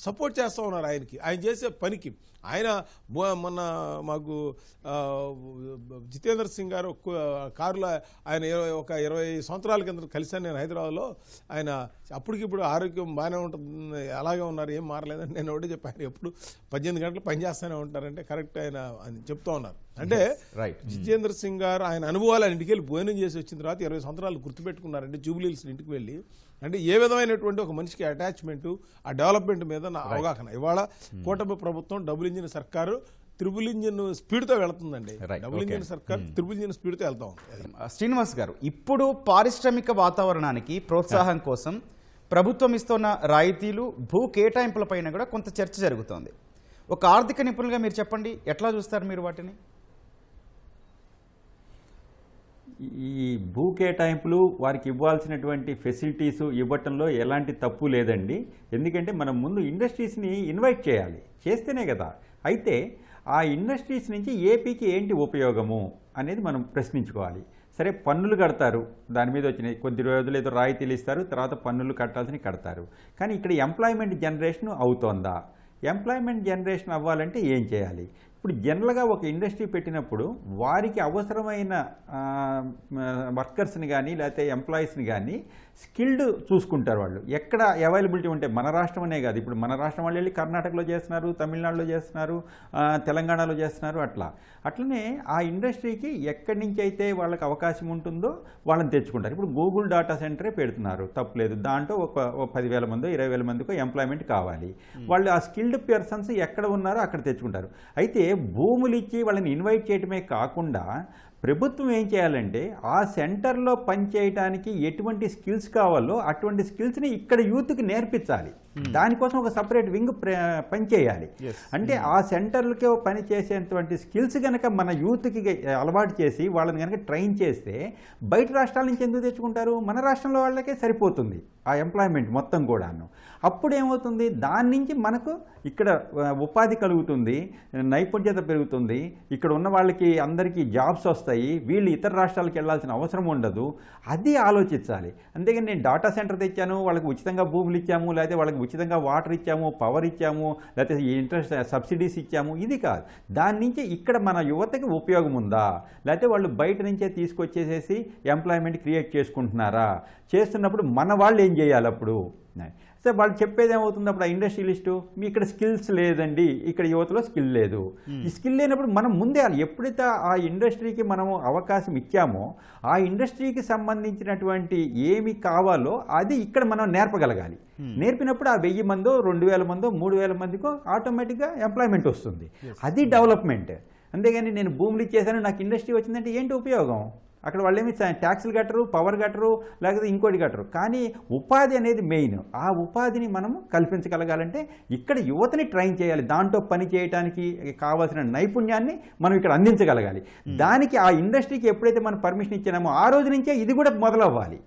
Speaker 2: సపోర్ట్ చేస్తూ ఉన్నారు ఆయనకి, ఆయన చేసే పనికి. ఆయన మొన్న మాకు జితేంద్ర సింగ్ గారు కారులో ఆయన ఒక 20 సంవత్సరాల కింద కలిశాను నేను హైదరాబాద్లో. ఆయన అప్పటికిప్పుడు ఆరోగ్యం బాగానే ఉంటుంది, అలాగే ఉన్నారు, ఏం మారలేదని నేను ఒకటి చెప్పాను. ఎప్పుడు 18 గంటలు పనిచేస్తూనే ఉంటారంటే కరెక్ట్ ఆయన చెప్తూ ఉన్నారు. అంటే జితేంద్ర సింగ్ గారు ఆయన అనుభవాలు ఇంటికి వెళ్ళి భోజనం చేసి వచ్చిన తర్వాత 20 సంవత్సరాలు గుర్తుపెట్టుకున్నారంటే జూబ్లీహిల్స్ ఇంటికి వెళ్ళి. అంటే ఏ విధమైనటువంటి ఒక మనిషికి అటాచ్మెంట్, ఆ డెవలప్మెంట్ మీద నా అవగాహన. ఇవాళ కూటమి ప్రభుత్వం డబుల్ ఇంజిన్ సర్కారు త్రిబుల్ ఇంజిన్ స్పీడ్తో వెళుతుందండి. డబుల్ ఇంజిన్ సర్కార్ త్రిబుల్ ఇంజిన్ స్పీడ్తో వెళ్తా ఉంది.
Speaker 1: శ్రీనివాస్ గారు, ఇప్పుడు పారిశ్రామిక వాతావరణానికి ప్రోత్సాహం కోసం ప్రభుత్వం ఇస్తున్న రాయితీలు, భూ కేటాయింపులపైన కూడా కొంత చర్చ జరుగుతోంది. ఒక ఆర్థిక నిపుణులుగా మీరు చెప్పండి, ఎట్లా చూస్తారు మీరు వాటిని?
Speaker 3: ఈ భూ కేటాయింపులు వారికి ఇవ్వాల్సినటువంటి ఫెసిలిటీస్ ఇవ్వటంలో ఎలాంటి తప్పు లేదండి. ఎందుకంటే మనం ముందు ఇండస్ట్రీస్ని ఇన్వైట్ చేయాలి, చేస్తేనే కదా. అయితే ఆ ఇండస్ట్రీస్ నుంచి ఏపీకి ఏంటి ఉపయోగము అనేది మనం ప్రశ్నించుకోవాలి. సరే, పన్నులు కడతారు, దాని మీద వచ్చినాయి కొద్ది రోజులు ఏదో రాయితీలు ఇస్తారు, తర్వాత పన్నులు కట్టాల్సినవి కడతారు. కానీ ఇక్కడ ఎంప్లాయ్మెంట్ జనరేషన్ అవుతోందా? ఎంప్లాయ్మెంట్ జనరేషన్ అవ్వాలంటే ఏం చేయాలి? ఇప్పుడు జనరల్గా ఒక ఇండస్ట్రీ పెట్టినప్పుడు వారికి అవసరమైన వర్కర్స్ని కానీ లేకపోతే ఎంప్లాయీస్ని కానీ స్కిల్డ్ చూసుకుంటారు. వాళ్ళు ఎక్కడ అవైలబిలిటీ ఉంటే, మన రాష్ట్రం అనే కాదు, ఇప్పుడు మన రాష్ట్రం వాళ్ళు వెళ్ళి కర్ణాటకలో చేస్తున్నారు, తమిళనాడులో చేస్తున్నారు, తెలంగాణలో చేస్తున్నారు. అట్లనే ఆ ఇండస్ట్రీకి ఎక్కడి నుంచి అయితే వాళ్ళకి అవకాశం ఉంటుందో వాళ్ళని తెచ్చుకుంటారు. ఇప్పుడు గూగుల్ డేటా సెంటరే పెడుతున్నారు, తప్పులేదు. దాంట్లో ఒక 10,000 మందో 20,000 మందికో ఎంప్లాయ్మెంట్ కావాలి. వాళ్ళు ఆ స్కిల్డ్ పర్సన్స్ ఎక్కడ ఉన్నారో అక్కడ తెచ్చుకుంటారు. అయితే భూములు ఇచ్చి వాళ్ళని ఇన్వైట్ చేయడమే కాకుండా ప్రభుత్వం ఏం చేయాలంటే ఆ సెంటర్లో పనిచేయడానికి ఎటువంటి స్కిల్స్ కావాలో అటువంటి స్కిల్స్ని ఇక్కడ యూత్కి నేర్పించాలి. దానికోసం ఒక సపరేట్ వింగ్ పనిచేయాలి. అంటే ఆ సెంటర్లకే పని చేసేటువంటి స్కిల్స్ కనుక మన యూత్కి అలవాటు చేసి వాళ్ళని కనుక ట్రైన్ చేస్తే బయట రాష్ట్రాల నుంచి ఎందుకు తెచ్చుకుంటారు? మన రాష్ట్రంలో వాళ్ళకే సరిపోతుంది ఆ ఎంప్లాయ్మెంట్ మొత్తం కూడాను. అప్పుడు ఏమవుతుంది, దాని నుంచి మనకు ఇక్కడ ఉపాధి కలుగుతుంది, నైపుణ్యత పెరుగుతుంది, ఇక్కడ ఉన్న వాళ్ళకి అందరికీ జాబ్స్ వస్తాయి, వీళ్ళు ఇతర రాష్ట్రాలకు వెళ్ళాల్సిన అవసరం ఉండదు. అది ఆలోచించాలి. అంతేగాని నేను డాటా సెంటర్ తెచ్చాను, వాళ్ళకి ఉచితంగా భూములు ఇచ్చాము, లేకపోతే వాళ్ళకి ఉచితంగా వాటర్ ఇచ్చాము, పవర్ ఇచ్చాము, లేకపోతే ఇంట్రెస్ట్ సబ్సిడీస్ ఇచ్చాము, ఇది కాదు. దాని నుంచి ఇక్కడ మన యువతకి ఉపయోగం ఉందా, లేకపోతే వాళ్ళు బయట నుంచే తీసుకొచ్చేసేసి ఎంప్లాయ్మెంట్ క్రియేట్ చేసుకుంటున్నారా? చేస్తున్నప్పుడు మన వాళ్ళు ఏం చేయాలి అప్పుడు? సో వాళ్ళు చెప్పేది ఏమవుతుంది అప్పుడు, ఆ ఇండస్ట్రియలిస్టు మీ ఇక్కడ స్కిల్స్ లేదండి, ఇక్కడ యువతలో స్కిల్ లేదు. ఈ స్కిల్ లేనప్పుడు మనం ముందే ఎప్పుడైతే ఆ ఇండస్ట్రీకి మనము అవకాశం ఇచ్చామో ఆ ఇండస్ట్రీకి సంబంధించినటువంటి ఏమి కావాలో అది ఇక్కడ మనం నేర్పగలగాలి. నేర్పినప్పుడు ఆ 1000 మందో 2000 మందో 3000 మందికో ఆటోమేటిక్గా ఎంప్లాయ్మెంట్ వస్తుంది. అది డెవలప్మెంట్. అంతేగాని నేను భూములు ఇచ్చేసాను నాకు ఇండస్ట్రీ వచ్చిందంటే ఏంటి ఉపయోగం? అక్కడ వాళ్ళు ఏమి ట్యాక్సులు కట్టరు, పవర్ కట్టరు, లేకపోతే ఇంకోటి కట్టరు. కానీ ఉపాధి అనేది మెయిన్. ఆ ఉపాధిని మనము కల్పించగలగాలంటే ఇక్కడ యువతని ట్రైన్ చేయాలి. దాంట్లో పని చేయడానికి కావాల్సిన నైపుణ్యాన్ని మనం ఇక్కడ అందించగలగాలి. దానికి ఆ ఇండస్ట్రీకి ఎప్పుడైతే మనం పర్మిషన్ ఇచ్చామో ఆ రోజు నుంచే ఇది కూడా మొదలవ్వాలి.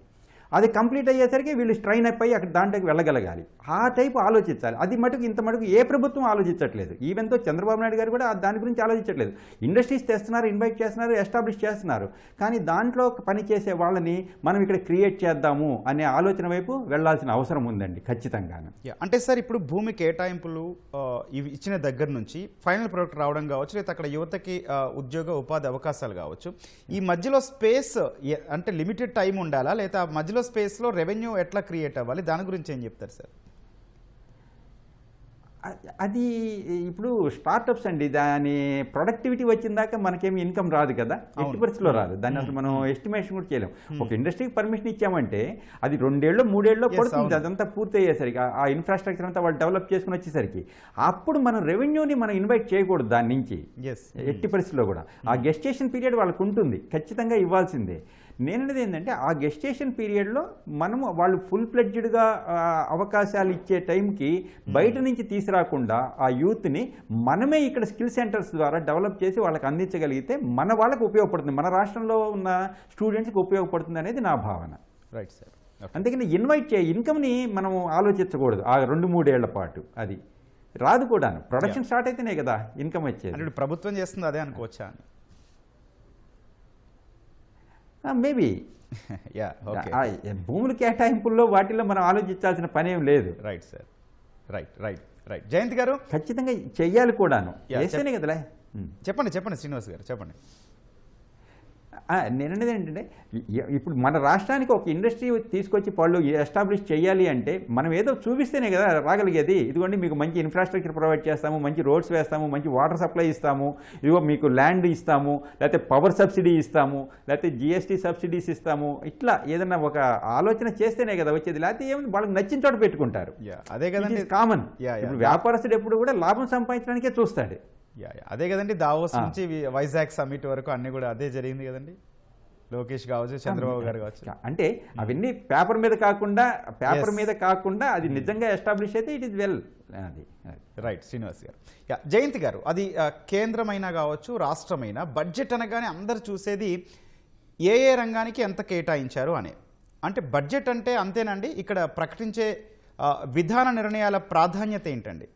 Speaker 3: అది కంప్లీట్ అయ్యేసరికి వీళ్ళు స్ట్రైన్ అయిపోయి అక్కడ దాంట్లోకి వెళ్ళగలగాలి. ఆ టైపు ఆలోచించాలి. అది మటుకు ఇంత మటుకు ఏ ప్రభుత్వం ఆలోచించట్లేదు. ఈవెన్తో చంద్రబాబు నాయుడు గారు కూడా దాని గురించి ఆలోచించట్లేదు. ఇండస్ట్రీస్ తెస్తున్నారు, ఇన్వైట్ చేస్తున్నారు, ఎస్టాబ్లిష్ చేస్తున్నారు. కానీ దాంట్లో పనిచేసే వాళ్ళని మనం ఇక్కడ క్రియేట్ చేద్దాము అనే ఆలోచన వైపు వెళ్లాల్సిన అవసరం ఉందండి ఖచ్చితంగా.
Speaker 1: అంటే సార్, ఇప్పుడు భూమి కేటాయింపులు ఇవి ఇచ్చిన దగ్గర నుంచి ఫైనల్ ప్రోడక్ట్ రావడం కావచ్చు, లేదా అక్కడ యువతకి ఉద్యోగ ఉపాధి అవకాశాలు కావచ్చు, ఈ మధ్యలో స్పేస్ అంటే లిమిటెడ్ టైం ఉండాలా, లేదా మధ్యలో స్పేస్లో రెవెన్యూ ఎట్లా క్రియేట్ అవ్వాలి, దాని గురించి ఏం చెప్తారు సార్?
Speaker 3: అది ఇప్పుడు స్టార్టప్స్ అండి, దాని ప్రొడక్టివిటీ వచ్చిందాక మనకేమి ఇన్కమ్ రాదు కదా, ఎట్టి పరిస్థితిలో రాదు. దాన్ని అసలు మనం ఎస్టిమేషన్ కూడా చేయలేం. ఒక ఇండస్ట్రీకి పర్మిషన్ ఇచ్చామంటే అది 2 ఏళ్ళు 3 ఏళ్ళలో పడుతుంది. అదంతా పూర్తి అయ్యేసరికి ఆ ఇన్ఫ్రాస్ట్రక్చర్ అంతా వాళ్ళు డెవలప్ చేసుకుని వచ్చేసరికి అప్పుడు మనం రెవెన్యూని మనం ఇన్వైట్ చేయకూడదు దాని నుంచి ఎట్టి పరిస్థితిలో కూడా. ఆ గెస్టేషన్ పీరియడ్ వాళ్ళకు ఉంటుంది, ఖచ్చితంగా ఇవ్వాల్సిందే. నేననేది ఏంటంటే ఆ గెస్టేషన్ పీరియడ్లో మనము వాళ్ళు ఫుల్ ఫ్లెడ్జ్డ్గా అవకాశాలు ఇచ్చే టైంకి బయట నుంచి తీసుకురాకుండా ఆ యూత్ని మనమే ఇక్కడ స్కిల్ సెంటర్స్ ద్వారా డెవలప్ చేసి వాళ్ళకి అందించగలిగితే మన వాళ్ళకి ఉపయోగపడుతుంది, మన రాష్ట్రంలో ఉన్న స్టూడెంట్స్కి ఉపయోగపడుతుంది అనేది నా భావన.
Speaker 1: Right sir.
Speaker 3: అందుకని ఇన్వైట్ ఇన్కమ్ని మనం ఆలోచించకూడదు ఆ 2-3 ఏళ్ల పాటు. అది రాదు కూడాను. ప్రొడక్షన్ స్టార్ట్ అయితేనే కదా ఇన్కమ్ వచ్చేది.
Speaker 1: ప్రభుత్వం చేస్తుంది అదే అనుకోవచ్చా?
Speaker 3: మేబీ భూముల కేటాయింపుల్లో వాటిల్లో మనం ఆలోచించాల్సిన పని ఏం లేదు.
Speaker 1: Right sir. రైట్ జయంత్ గారు,
Speaker 3: ఖచ్చితంగా చెయ్యాలి కూడాను, చేస్తేనే కదలే.
Speaker 1: చెప్పండి శ్రీనివాస్ గారు, చెప్పండి.
Speaker 3: నేననేది ఏంటంటే ఇప్పుడు మన రాష్ట్రానికి ఒక ఇండస్ట్రీ తీసుకొచ్చి వాళ్ళు ఎస్టాబ్లిష్ చేయాలి అంటే మనం ఏదో చూపిస్తేనే కదా రాగలిగేది. ఇదిగోండి మీకు మంచి ఇన్ఫ్రాస్ట్రక్చర్ ప్రొవైడ్ చేస్తాము, మంచి రోడ్స్ వేస్తాము, మంచి వాటర్ సప్లై ఇస్తాము, ఇదిగో మీకు ల్యాండ్ ఇస్తాము, లేకపోతే పవర్ సబ్సిడీ ఇస్తాము, లేకపోతే జిఎస్టీ సబ్సిడీస్ ఇస్తాము, ఇట్లా ఏదన్నా ఒక ఆలోచన చేస్తేనే కదా వచ్చేది. లేకపోతే ఏమైనా వాళ్ళకి నచ్చిన చోట పెట్టుకుంటారు.
Speaker 1: అదే కదండి
Speaker 3: కామన్. ఇప్పుడు వ్యాపారస్తుడు ఎప్పుడు కూడా లాభం సంపాదించడానికే చూస్తాడు.
Speaker 1: అదే కదండి, దావోస్ నుంచి వైజాగ్ సమిట్ వరకు అన్ని కూడా అదే జరిగింది కదండి. లోకేష్ కావచ్చు, చంద్రబాబు గారు కావచ్చు.
Speaker 3: అంటే అవన్నీ పేపర్ మీద కాకుండా అది నిజంగా ఎస్టాబ్లిష్ అయితే ఇట్ ఈస్ వెల్. అది
Speaker 1: రైట్ శ్రీనివాస్ గారు. జయంతి గారు, అది కేంద్రమైనా కావచ్చు, రాష్ట్రమైనా బడ్జెట్ అనగానే అందరు చూసేది ఏ రంగానికి ఎంత కేటాయించారు అనే. అంటే బడ్జెట్ అంటే అంతేనండి, ఇక్కడ ప్రకటించే విధాన నిర్ణయాల ప్రాధాన్యత ఏంటండి?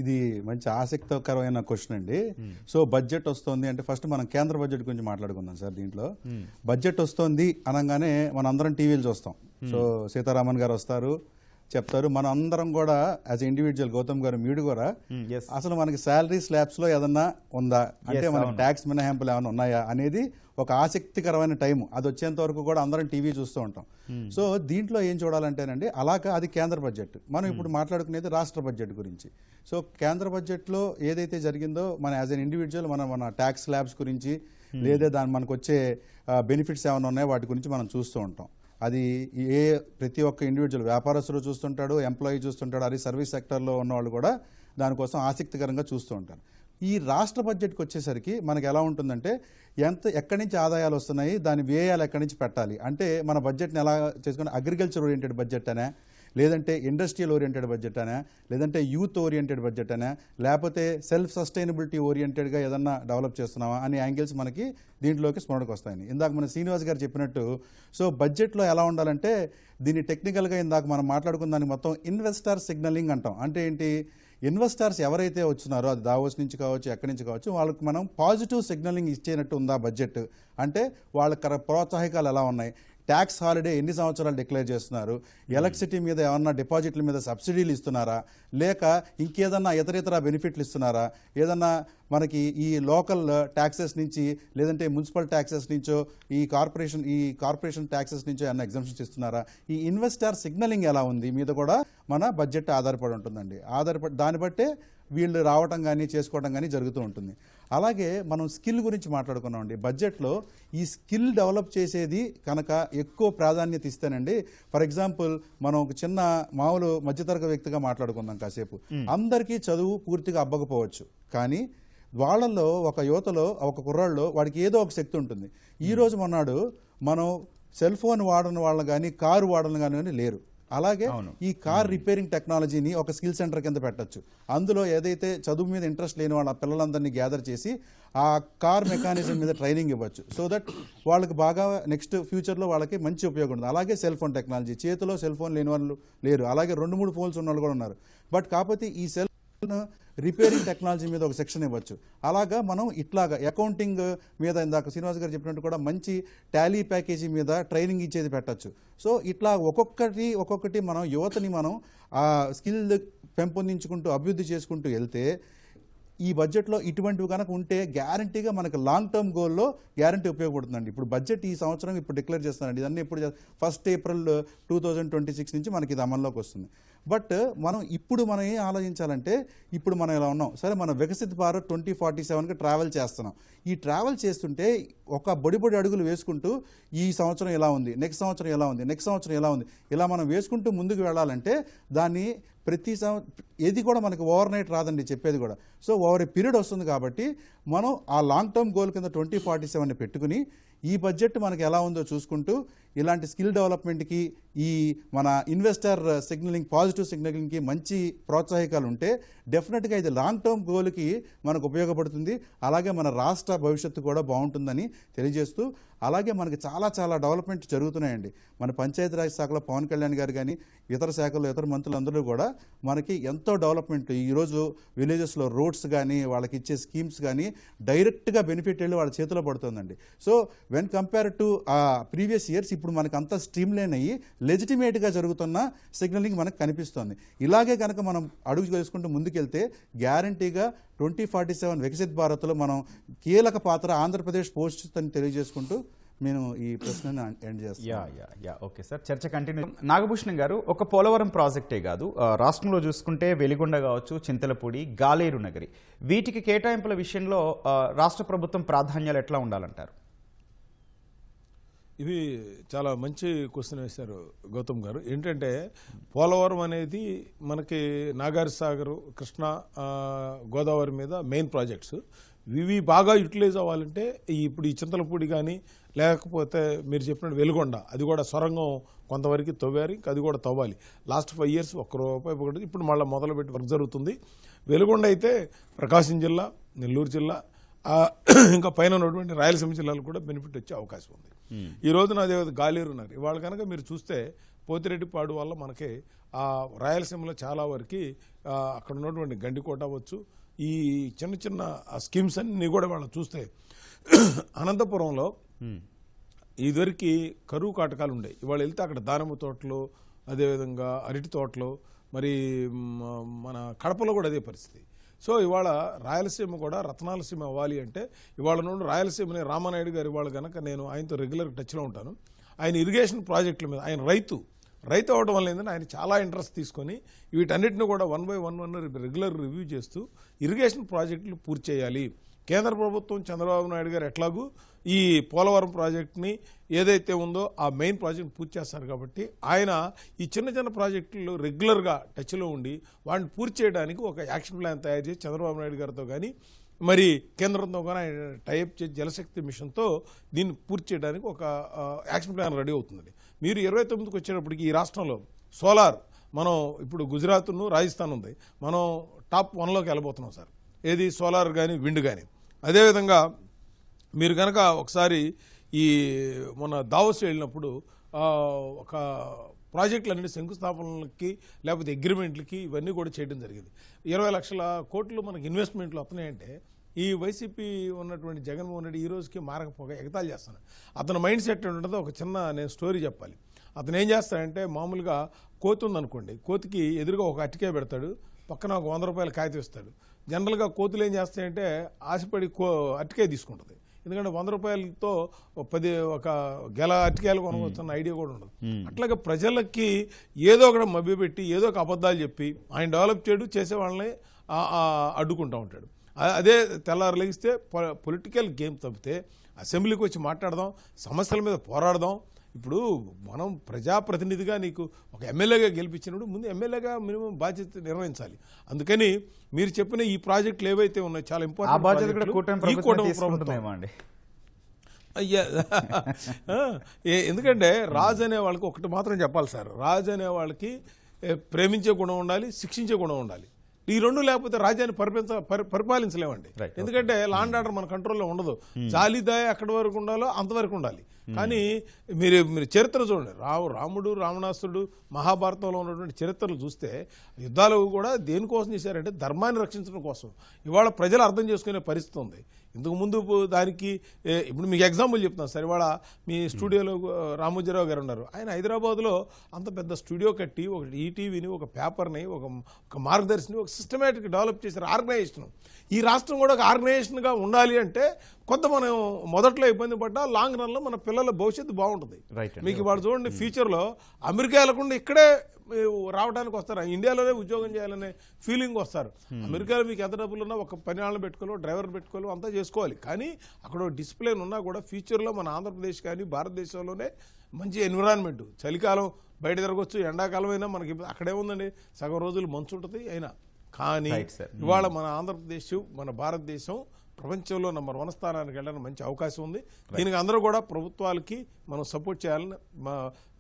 Speaker 4: ఇది మంచి ఆసక్తికరమైన క్వశ్చన్ అండి. సో బడ్జెట్ వస్తుంది అంటే ఫస్ట్ మనం కేంద్ర బడ్జెట్ గురించి మాట్లాడుకుందాం సార్. దీంట్లో బడ్జెట్ వస్తుంది అనగానే మనం అందరం టీవీలు చూస్తాం. సో సీతారామన్ గారు వస్తారు, చెప్తారు. మనం అందరం కూడా యాజ్ ఇండివిజువల్, గౌతమ్ గారు మీరు కూడా అసలు మనకి శాలరీ స్లాబ్స్ లో ఏదన్నా ఉందా, అంటే మనకి ట్యాక్స్ మినహాయింపులు ఏమైనా ఉన్నాయా అనేది ఒక ఆసక్తికరమైన టైం. అది వచ్చేంత వరకు కూడా అందరం టీవీ చూస్తూ ఉంటాం. సో దీంట్లో ఏం చూడాలంటేనండి, అలాగా అది కేంద్ర బడ్జెట్. మనం ఇప్పుడు మాట్లాడుకునేది రాష్ట్ర బడ్జెట్ గురించి. సో కేంద్ర బడ్జెట్లో ఏదైతే జరిగిందో మన యాజ్ అన్ ఇండివిజువల్ మన ట్యాక్స్ స్లాబ్స్ గురించి, లేదా దాని మనకు వచ్చే బెనిఫిట్స్ ఏమైనా ఉన్నాయో వాటి గురించి మనం చూస్తూ ఉంటాం. అది ప్రతి ఒక్క ఇండివిజువల్, వ్యాపారస్తులు చూస్తుంటాడు, ఎంప్లాయీ చూస్తుంటాడు, అది సర్వీస్ సెక్టర్లో ఉన్నవాళ్ళు కూడా దానికోసం ఆసక్తికరంగా చూస్తూ ఉంటారు. ఈ రాష్ట్ర బడ్జెట్కి వచ్చేసరికి మనకి ఎలా ఉంటుందంటే, ఎక్కడి నుంచి ఆదాయాలు వస్తున్నాయి, దాని వ్యయాలు ఎక్కడి నుంచి పెట్టాలి, అంటే మన బడ్జెట్ని ఎలా చేసుకుని అగ్రికల్చర్ ఓరియంటెడ్ బడ్జెట్ అనే, లేదంటే ఇండస్ట్రియల్ ఓరియంటెడ్ బడ్జెట్ అనే, లేదంటే యూత్ ఓరియంటెడ్ బడ్జెట్ అనే, లేకపోతే సెల్ఫ్ సస్టైనబిలిటీ ఓరియంటెడ్గా ఏదన్నా డెవలప్ చేస్తున్నామా అనే యాంగిల్స్ మనకి దీంట్లోకి స్మరణకు వస్తాయని ఇందాక మన శ్రీనివాస్ గారు చెప్పినట్టు. సో బడ్జెట్లో ఎలా ఉండాలంటే, దీన్ని టెక్నికల్గా ఇందాక మనం మాట్లాడుకున్న దాన్ని మొత్తం ఇన్వెస్టర్ సిగ్నలింగ్ అంటాం. అంటే ఏంటి, ఇన్వెస్టర్స్ ఎవరైతే వచ్చినారో, అది దావోస్ నుంచి కావచ్చు, ఎక్కడి నుంచి కావచ్చు, వాళ్ళకి మనం పాజిటివ్ సిగ్నలింగ్ ఇచ్చేనట్టు ఉందా బడ్జెట్, అంటే వాళ్ళ ప్రోత్సాహకాలు ఎలా ఉన్నాయి, ట్యాక్స్ హాలిడే ఎన్ని సంవత్సరాలు డిక్లేర్ చేస్తున్నారు, ఎలక్ట్రిసిటీ మీద ఏమన్నా డిపాజిట్ల మీద సబ్సిడీలు ఇస్తున్నారా, లేక ఇంకేదన్నా ఇతర బెనిఫిట్లు ఇస్తున్నారా, ఏదన్నా మనకి ఈ లోకల్ ట్యాక్సెస్ నుంచి, లేదంటే మున్సిపల్ ట్యాక్సెస్ నుంచో, ఈ కార్పొరేషన్ ట్యాక్సెస్ నుంచో ఏమన్నా ఎగ్జామ్షన్స్ ఇస్తున్నారా, ఈ ఇన్వెస్టర్ సిగ్నలింగ్ ఎలా ఉంది మీద కూడా మన బడ్జెట్ ఆధారపడి ఉంటుందండి. దాన్ని బట్టే వీళ్ళు రావటం కానీ చేసుకోవడం కానీ జరుగుతూ ఉంటుంది. అలాగే మనం స్కిల్ గురించి మాట్లాడుకున్నామండి. బడ్జెట్లో ఈ స్కిల్ డెవలప్ చేసేది కనుక ఎక్కువ ప్రాధాన్యత ఇస్తేనండి, ఫర్ ఎగ్జాంపుల్ మనం ఒక చిన్న మామూలు మధ్యతరగతి వ్యక్తిగా మాట్లాడుకుందాం కాసేపు. అందరికీ చదువు పూర్తిగా అబ్బకపోవచ్చు, కానీ వాళ్ళల్లో ఒక యువతలో, ఒక కుర్రాళ్ళు, వాడికి ఏదో ఒక శక్తి ఉంటుంది. ఈ రోజు మొన్నాడు మనం సెల్ ఫోన్ వాడని వాళ్ళని కానీ, కారు వాడని కానీ లేరు. అలాగే ఈ కార్ రిపేరింగ్ టెక్నాలజీని ఒక స్కిల్ సెంటర్ కింద పెట్టచ్చు. అందులో ఏదైతే చదువు మీద ఇంట్రెస్ట్ లేని వాళ్ళ పిల్లలందరినీ గ్యాదర్ చేసి ఆ కార్ మెకానిజం మీద ట్రైనింగ్ ఇవ్వచ్చు. సో దట్ వాళ్ళకి బాగా నెక్స్ట్ ఫ్యూచర్లో వాళ్ళకి మంచి ఉపయోగం ఉంటుంది. అలాగే సెల్ ఫోన్ టెక్నాలజీ, చేతిలో సెల్ ఫోన్ లేని వాళ్ళు లేరు, అలాగే 2-3 ఫోన్స్ ఉన్న వాళ్ళు కూడా ఉన్నారు. బట్ కాకపోతే ఈ సెల్ రిపేరింగ్ టెక్నాలజీ మీద ఒక సెక్షన్ ఇవ్వచ్చు. అలాగా మనం ఇట్లాగా అకౌంటింగ్ మీద ఇందాక శ్రీనివాస్ గారు చెప్పినట్టు కూడా మంచి టాలీ ప్యాకేజీ మీద ట్రైనింగ్ ఇచ్చేది పెట్టచ్చు. సో ఇట్లా ఒక్కొక్కటి మనం యువతని మనం ఆ స్కిల్ పెంపొందించుకుంటూ అభివృద్ధి చేసుకుంటూ వెళ్తే ఈ బడ్జెట్లో ఇటువంటివి కనుక ఉంటే గ్యారంటీగా మనకు లాంగ్ టర్మ్ గోల్లో గ్యారంటీ ఉపయోగపడుతుందండి. ఇప్పుడు బడ్జెట్ ఈ సంవత్సరం ఇప్పుడు డిక్లేర్ చేస్తున్నారండి. ఇదన్నీ ఇప్పుడు 1 ఏప్రిల్ 2026 నుంచి మనకి ఇది అమల్లోకి వస్తుంది. బట్ మనం ఏం ఆలోచించాలంటే, ఇప్పుడు మనం ఇలా ఉన్నాం సరే, మనం వికసిత్ భారత్ 2047కి ట్రావెల్ చేస్తున్నాం. ఈ ట్రావెల్ చేస్తుంటే ఒక బొడి అడుగులు వేసుకుంటూ ఈ సంవత్సరం ఎలా ఉంది, నెక్స్ట్ సంవత్సరం ఎలా ఉంది, నెక్స్ట్ సంవత్సరం ఎలా ఉంది, ఇలా మనం వేసుకుంటూ ముందుకు వెళ్ళాలంటే దాన్ని ఏది కూడా మనకి ఓవర్ నైట్ రాదండి చెప్పేది కూడా. సో ఓవర్ ఏ పీరియడ్ వస్తుంది. కాబట్టి మనం ఆ లాంగ్ టర్మ్ గోల్ కింద 2047ని పెట్టుకుని ఈ బడ్జెట్ మనకి ఎలా ఉందో చూసుకుంటూ ఇలాంటి స్కిల్ డెవలప్మెంట్కి, ఈ మన ఇన్వెస్టర్ సిగ్నలింగ్, పాజిటివ్ సిగ్నలింగ్కి మంచి ప్రోత్సాహకాలు ఉంటే డెఫినెట్గా ఇది లాంగ్ టర్మ్ గోల్కి మనకు ఉపయోగపడుతుంది. అలాగే మన రాష్ట్ర భవిష్యత్తు కూడా బాగుంటుందని తెలియజేస్తూ, అలాగే మనకి చాలా డెవలప్మెంట్ జరుగుతున్నాయండి. మన పంచాయతీరాజ్ శాఖలో పవన్ కళ్యాణ్ గారు కానీ, ఇతర శాఖల్లో ఇతర మంత్రులందరూ కూడా మనకి ఎంతో డెవలప్మెంట్, ఈరోజు విలేజెస్లో రోడ్స్ కానీ, వాళ్ళకి ఇచ్చే స్కీమ్స్ కానీ డైరెక్ట్గా బెనిఫిట్ వెళ్ళి వాళ్ళ చేతిలో పడుతుందండి. So when compare to previous years ఇప్పుడు మనకు అంతా స్ట్రీమ్ లైన్ అయ్యి లెజిటిమేట్గా జరుగుతున్న సిగ్నలింగ్ మనకు కనిపిస్తుంది. ఇలాగే కనుక మనం అడుగు వేసుకుంటూ ముందుకెళ్తే గ్యారంటీగా 2047 వికసిత్ భారత్లో మనం కీలక పాత్ర ఆంధ్రప్రదేశ్ పోషిస్తుందని తెలియజేసుకుంటూ నేను ఈ ప్రశ్నను ఎండ్ చేస్తాను.
Speaker 1: ఓకే సార్, చర్చ కంటిన్యూ. నాగభూషణం గారు, ఒక పోలవరం ప్రాజెక్టే కాదు, రాష్ట్రంలో చూసుకుంటే వెలిగొండ కావచ్చు, చింతలపూడి, గాలేరు నగరి, వీటికి కేటాయింపుల విషయంలో రాష్ట్ర ప్రభుత్వం ప్రాధాన్యాలు ఎట్లా ఉండాలంటారు?
Speaker 2: ఇది చాలా మంచి క్వశ్చన్ వేశారు గౌతమ్ గారు. ఏంటంటే పోలవరం అనేది మనకి నాగార్జున సాగర్, కృష్ణా, గోదావరి మీద మెయిన్ ప్రాజెక్ట్స్. ఇవి బాగా యూటిలైజ్ అవ్వాలంటే ఇప్పుడు ఈ చింతలపూడి కానీ లేకపోతే మీరు చెప్పినట్టు వెలుగొండ, అది కూడా సొరంగం కొంతవరకు తవ్వారు, ఇంకా అది కూడా తవ్వాలి. లాస్ట్ 5 years ₹1 ఇప్పుడు మళ్ళీ మొదలుపెట్టి వర్క్ జరుగుతుంది. వెలుగొండ అయితే ప్రకాశం జిల్లా, నెల్లూరు జిల్లా, ఇంకా పైన ఉన్నటువంటి రాయలసీమ జిల్లాలకు కూడా బెనిఫిట్ వచ్చే అవకాశం ఉంది. ఈ రోజున అదే గాలేరు ఉన్నారు. ఇవాళ కనుక మీరు చూస్తే పోతిరెడ్డిపాడు వల్ల మనకి ఆ రాయలసీమలో చాలా వరకు అక్కడ ఉన్నటువంటి గండికోట అవ్వచ్చు, ఈ చిన్న చిన్న స్కీమ్స్ అన్నీ కూడా వాళ్ళు చూస్తే అనంతపురంలో ఇదివరకు కరువు కాటకాలు ఉండే. ఇవాళ వెళ్తే అక్కడ దానిమ్మ తోటలు, అదేవిధంగా అరటి తోటలు, మరి మన కడపలో కూడా అదే పరిస్థితి. సో ఇవాళ రాయలసీమ కూడా రత్నాలసీమ అవ్వాలి అంటే ఇవాళ నుండి రాయలసీమని రామానాయుడు గారు ఇవాళ కనుక నేను ఆయనతో రెగ్యులర్ టచ్లో ఉంటాను. ఆయన ఇరిగేషన్ ప్రాజెక్టుల మీద ఆయన రైతు అవడం వల్ల ఏంటంటే ఆయన చాలా ఇంట్రెస్ట్ తీసుకొని వీటన్నిటిని కూడా 1 by 1 రెగ్యులర్ రివ్యూ చేస్తూ ఇరిగేషన్ ప్రాజెక్టులు పూర్తి చేయాలి. కేంద్ర ప్రభుత్వం చంద్రబాబు నాయుడు గారు ఎట్లాగూ ఈ పోలవరం ప్రాజెక్టుని ఏదైతే ఉందో ఆ మెయిన్ ప్రాజెక్ట్ పూర్తి చేస్తారు కాబట్టి ఆయన ఈ చిన్న చిన్న ప్రాజెక్టులు రెగ్యులర్గా టచ్లో ఉండి వాటిని పూర్తి చేయడానికి ఒక యాక్షన్ ప్లాన్ తయారు చేసి చంద్రబాబు నాయుడు గారితో కానీ మరి కేంద్రంతో కానీ ఆయన టైప్ చేసి జలశక్తి మిషన్తో దీన్ని పూర్తి చేయడానికి ఒక యాక్షన్ ప్లాన్ రెడీ అవుతుంది. మీరు 29కి వచ్చేటప్పటికి ఈ రాష్ట్రంలో సోలార్ మనం ఇప్పుడు గుజరాత్ను రాజస్థాన్ ఉంది, మనం టాప్ 1లోకి వెళ్ళబోతున్నాం సార్. ఏది సోలార్ కానీ విండ్ కానీ. అదేవిధంగా మీరు కనుక ఒకసారి ఈ మొన్న దావోస్ వెళ్ళినప్పుడు ఒక ప్రాజెక్టులన్నీ శంకుస్థాపనలకి లేకపోతే అగ్రిమెంట్లకి ఇవన్నీ కూడా చేయడం జరిగింది. 20 లక్షల కోట్లు మనకి ఇన్వెస్ట్మెంట్లు వస్తున్నాయంటే ఈ వైసీపీ ఉన్నటువంటి జగన్మోహన్ రెడ్డి ఈ రోజుకి మారకపోగా ఎగతాళి చేస్తాను. అతని మైండ్ సెట్ ఉంటుందో ఒక చిన్న నేను స్టోరీ చెప్పాలి. అతను ఏం చేస్తాడంటే మామూలుగా కోతి ఉందనుకోండి, కోతికి ఎదురుగా ఒక అట్టికాయ పెడతాడు, పక్కన ఒక ₹100 కాగితం ఇస్తాడు. జనరల్గా కోతులు ఏం చేస్తాయంటే ఆశపడి అట్టికాయ తీసుకుంటుంది. ఎందుకంటే ₹100తో ఒక గెల అట్టికాయలు కొనవచ్చున్న ఐడియా కూడా ఉండదు. అట్లాగే ప్రజలకి ఏదో ఒకటి మభ్యపెట్టి ఏదో ఒక అబద్ధాలు చెప్పి ఆయన డెవలప్ చేయడు, చేసే వాళ్ళని అడ్డుకుంటూ ఉంటాడు. అదే తెల్లారు లెగిస్తే పొలిటికల్ గేమ్ తప్పితే అసెంబ్లీకి వచ్చి మాట్లాడదాం, సమస్యల మీద పోరాడదాం. ఇప్పుడు మనం ప్రజాప్రతినిధిగా నీకు ఒక ఎమ్మెల్యేగా గెలిపించినప్పుడు ముందు ఎమ్మెల్యేగా మినిమం బాధ్యత నిర్వహించాలి. అందుకని మీరు చెప్పిన ఈ ప్రాజెక్టులు ఏవైతే ఉన్నాయో చాలా ఇంపార్టెంట్. అయ్యా ఎందుకంటే రాజు అనే వాళ్ళకి ఒకటి మాత్రం చెప్పాలి సార్, రాజు అనే వాళ్ళకి ప్రేమించే గుణం ఉండాలి, శిక్షించే గుణం ఉండాలి. ఈ రెండు లేకపోతే రాజ్యాన్ని పరిపాలించలేమండి. ఎందుకంటే లా అండ్ ఆర్డర్ మన కంట్రోల్లో ఉండదు. జాలిదాయ ఎక్కడి వరకు ఉండాలో అంతవరకు ఉండాలి. కానీ మీరు చరిత్ర చూడండి, రాముడు, రావణాసురుడు, మహాభారతంలో ఉన్నటువంటి చరిత్రలు చూస్తే యుద్ధాలు కూడా దేనికోసం చేశారంటే ధర్మాన్ని రక్షించడం కోసం. ఇవాళ ప్రజలు అర్థం చేసుకునే పరిస్థితి ఉంది. ఇంతకు ముందు దానికి ఇప్పుడు మీకు ఎగ్జాంపుల్ చెప్తున్నాను సార్. ఇవాళ మీ స్టూడియోలో రామోజీరావు గారు ఉన్నారు. ఆయన హైదరాబాద్లో అంత పెద్ద స్టూడియో కట్టి ఒక ఈటీవీని, ఒక పేపర్ని, ఒక మార్గదర్శిని, ఒక సిస్టమేటిక్ డెవలప్ చేశారు ఆర్గనైజేషన్. ఈ రాష్ట్రం కూడా ఒక ఆర్గనైజేషన్గా ఉండాలి అంటే కొంత మనం మొదట్లో ఇబ్బంది పడ్డా లాంగ్ రన్లో మన పిల్లల భవిష్యత్తు బాగుంటుంది. మీకు ఇవాళ చూడండి, ఫ్యూచర్లో అమెరికా వెళ్ళకుండా ఇక్కడే రావడానికి వస్తారు, ఇండియాలోనే ఉద్యోగం చేయాలనే ఫీలింగ్ వస్తారు. అమెరికాలో మీకు ఎంత డబ్బులు ఉన్నా ఒక పని వాళ్ళని పెట్టుకోవాలి, డ్రైవర్ పెట్టుకోవాలి, అంతా చేసుకోవాలి. కానీ అక్కడ డిసిప్లిన్ ఉన్నా కూడా ఫ్యూచర్లో మన ఆంధ్రప్రదేశ్ కానీ భారతదేశంలోనే మంచి ఎన్విరాన్మెంట్, చలికాలం బయట తిరగొచ్చు, ఎండాకాలం అయినా మనకి అక్కడే ఉందండి, సగం రోజులు మంచు ఉంటుంది అయినా. కానీ ఇవాళ మన ఆంధ్రప్రదేశ్, మన భారతదేశం ప్రపంచంలో నంబర్ 1 స్థానానికి వెళ్ళడానికి మంచి అవకాశం ఉంది. దీనికి అందరూ కూడా ప్రభుత్వాలకి మనం సపోర్ట్ చేయాలని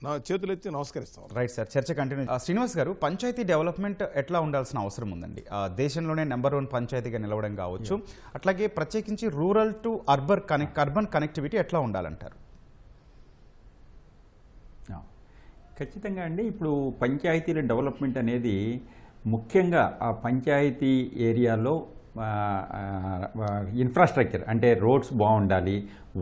Speaker 2: నా చేతులెత్తి నమస్కరిస్తాం.
Speaker 1: రైట్ సార్, చర్చ కంటిన్యూ. శ్రీనివాస్ గారు, పంచాయతీ డెవలప్మెంట్ ఎట్లా ఉండాల్సిన అవసరం ఉందండి? దేశంలోనే నెంబర్ 1 పంచాయతీగా నిలవడం కావచ్చు, అట్లాగే ప్రత్యేకించి రూరల్ టు అర్బన్ కనెక్టివిటీ ఎట్లా ఉండాలంటారు?
Speaker 3: ఖచ్చితంగా అండి. ఇప్పుడు పంచాయతీల డెవలప్మెంట్ అనేది ముఖ్యంగా ఆ పంచాయతీ ఏరియాలో ఇన్ఫ్రాస్ట్రక్చర్ అంటే రోడ్స్ బాగుండాలి,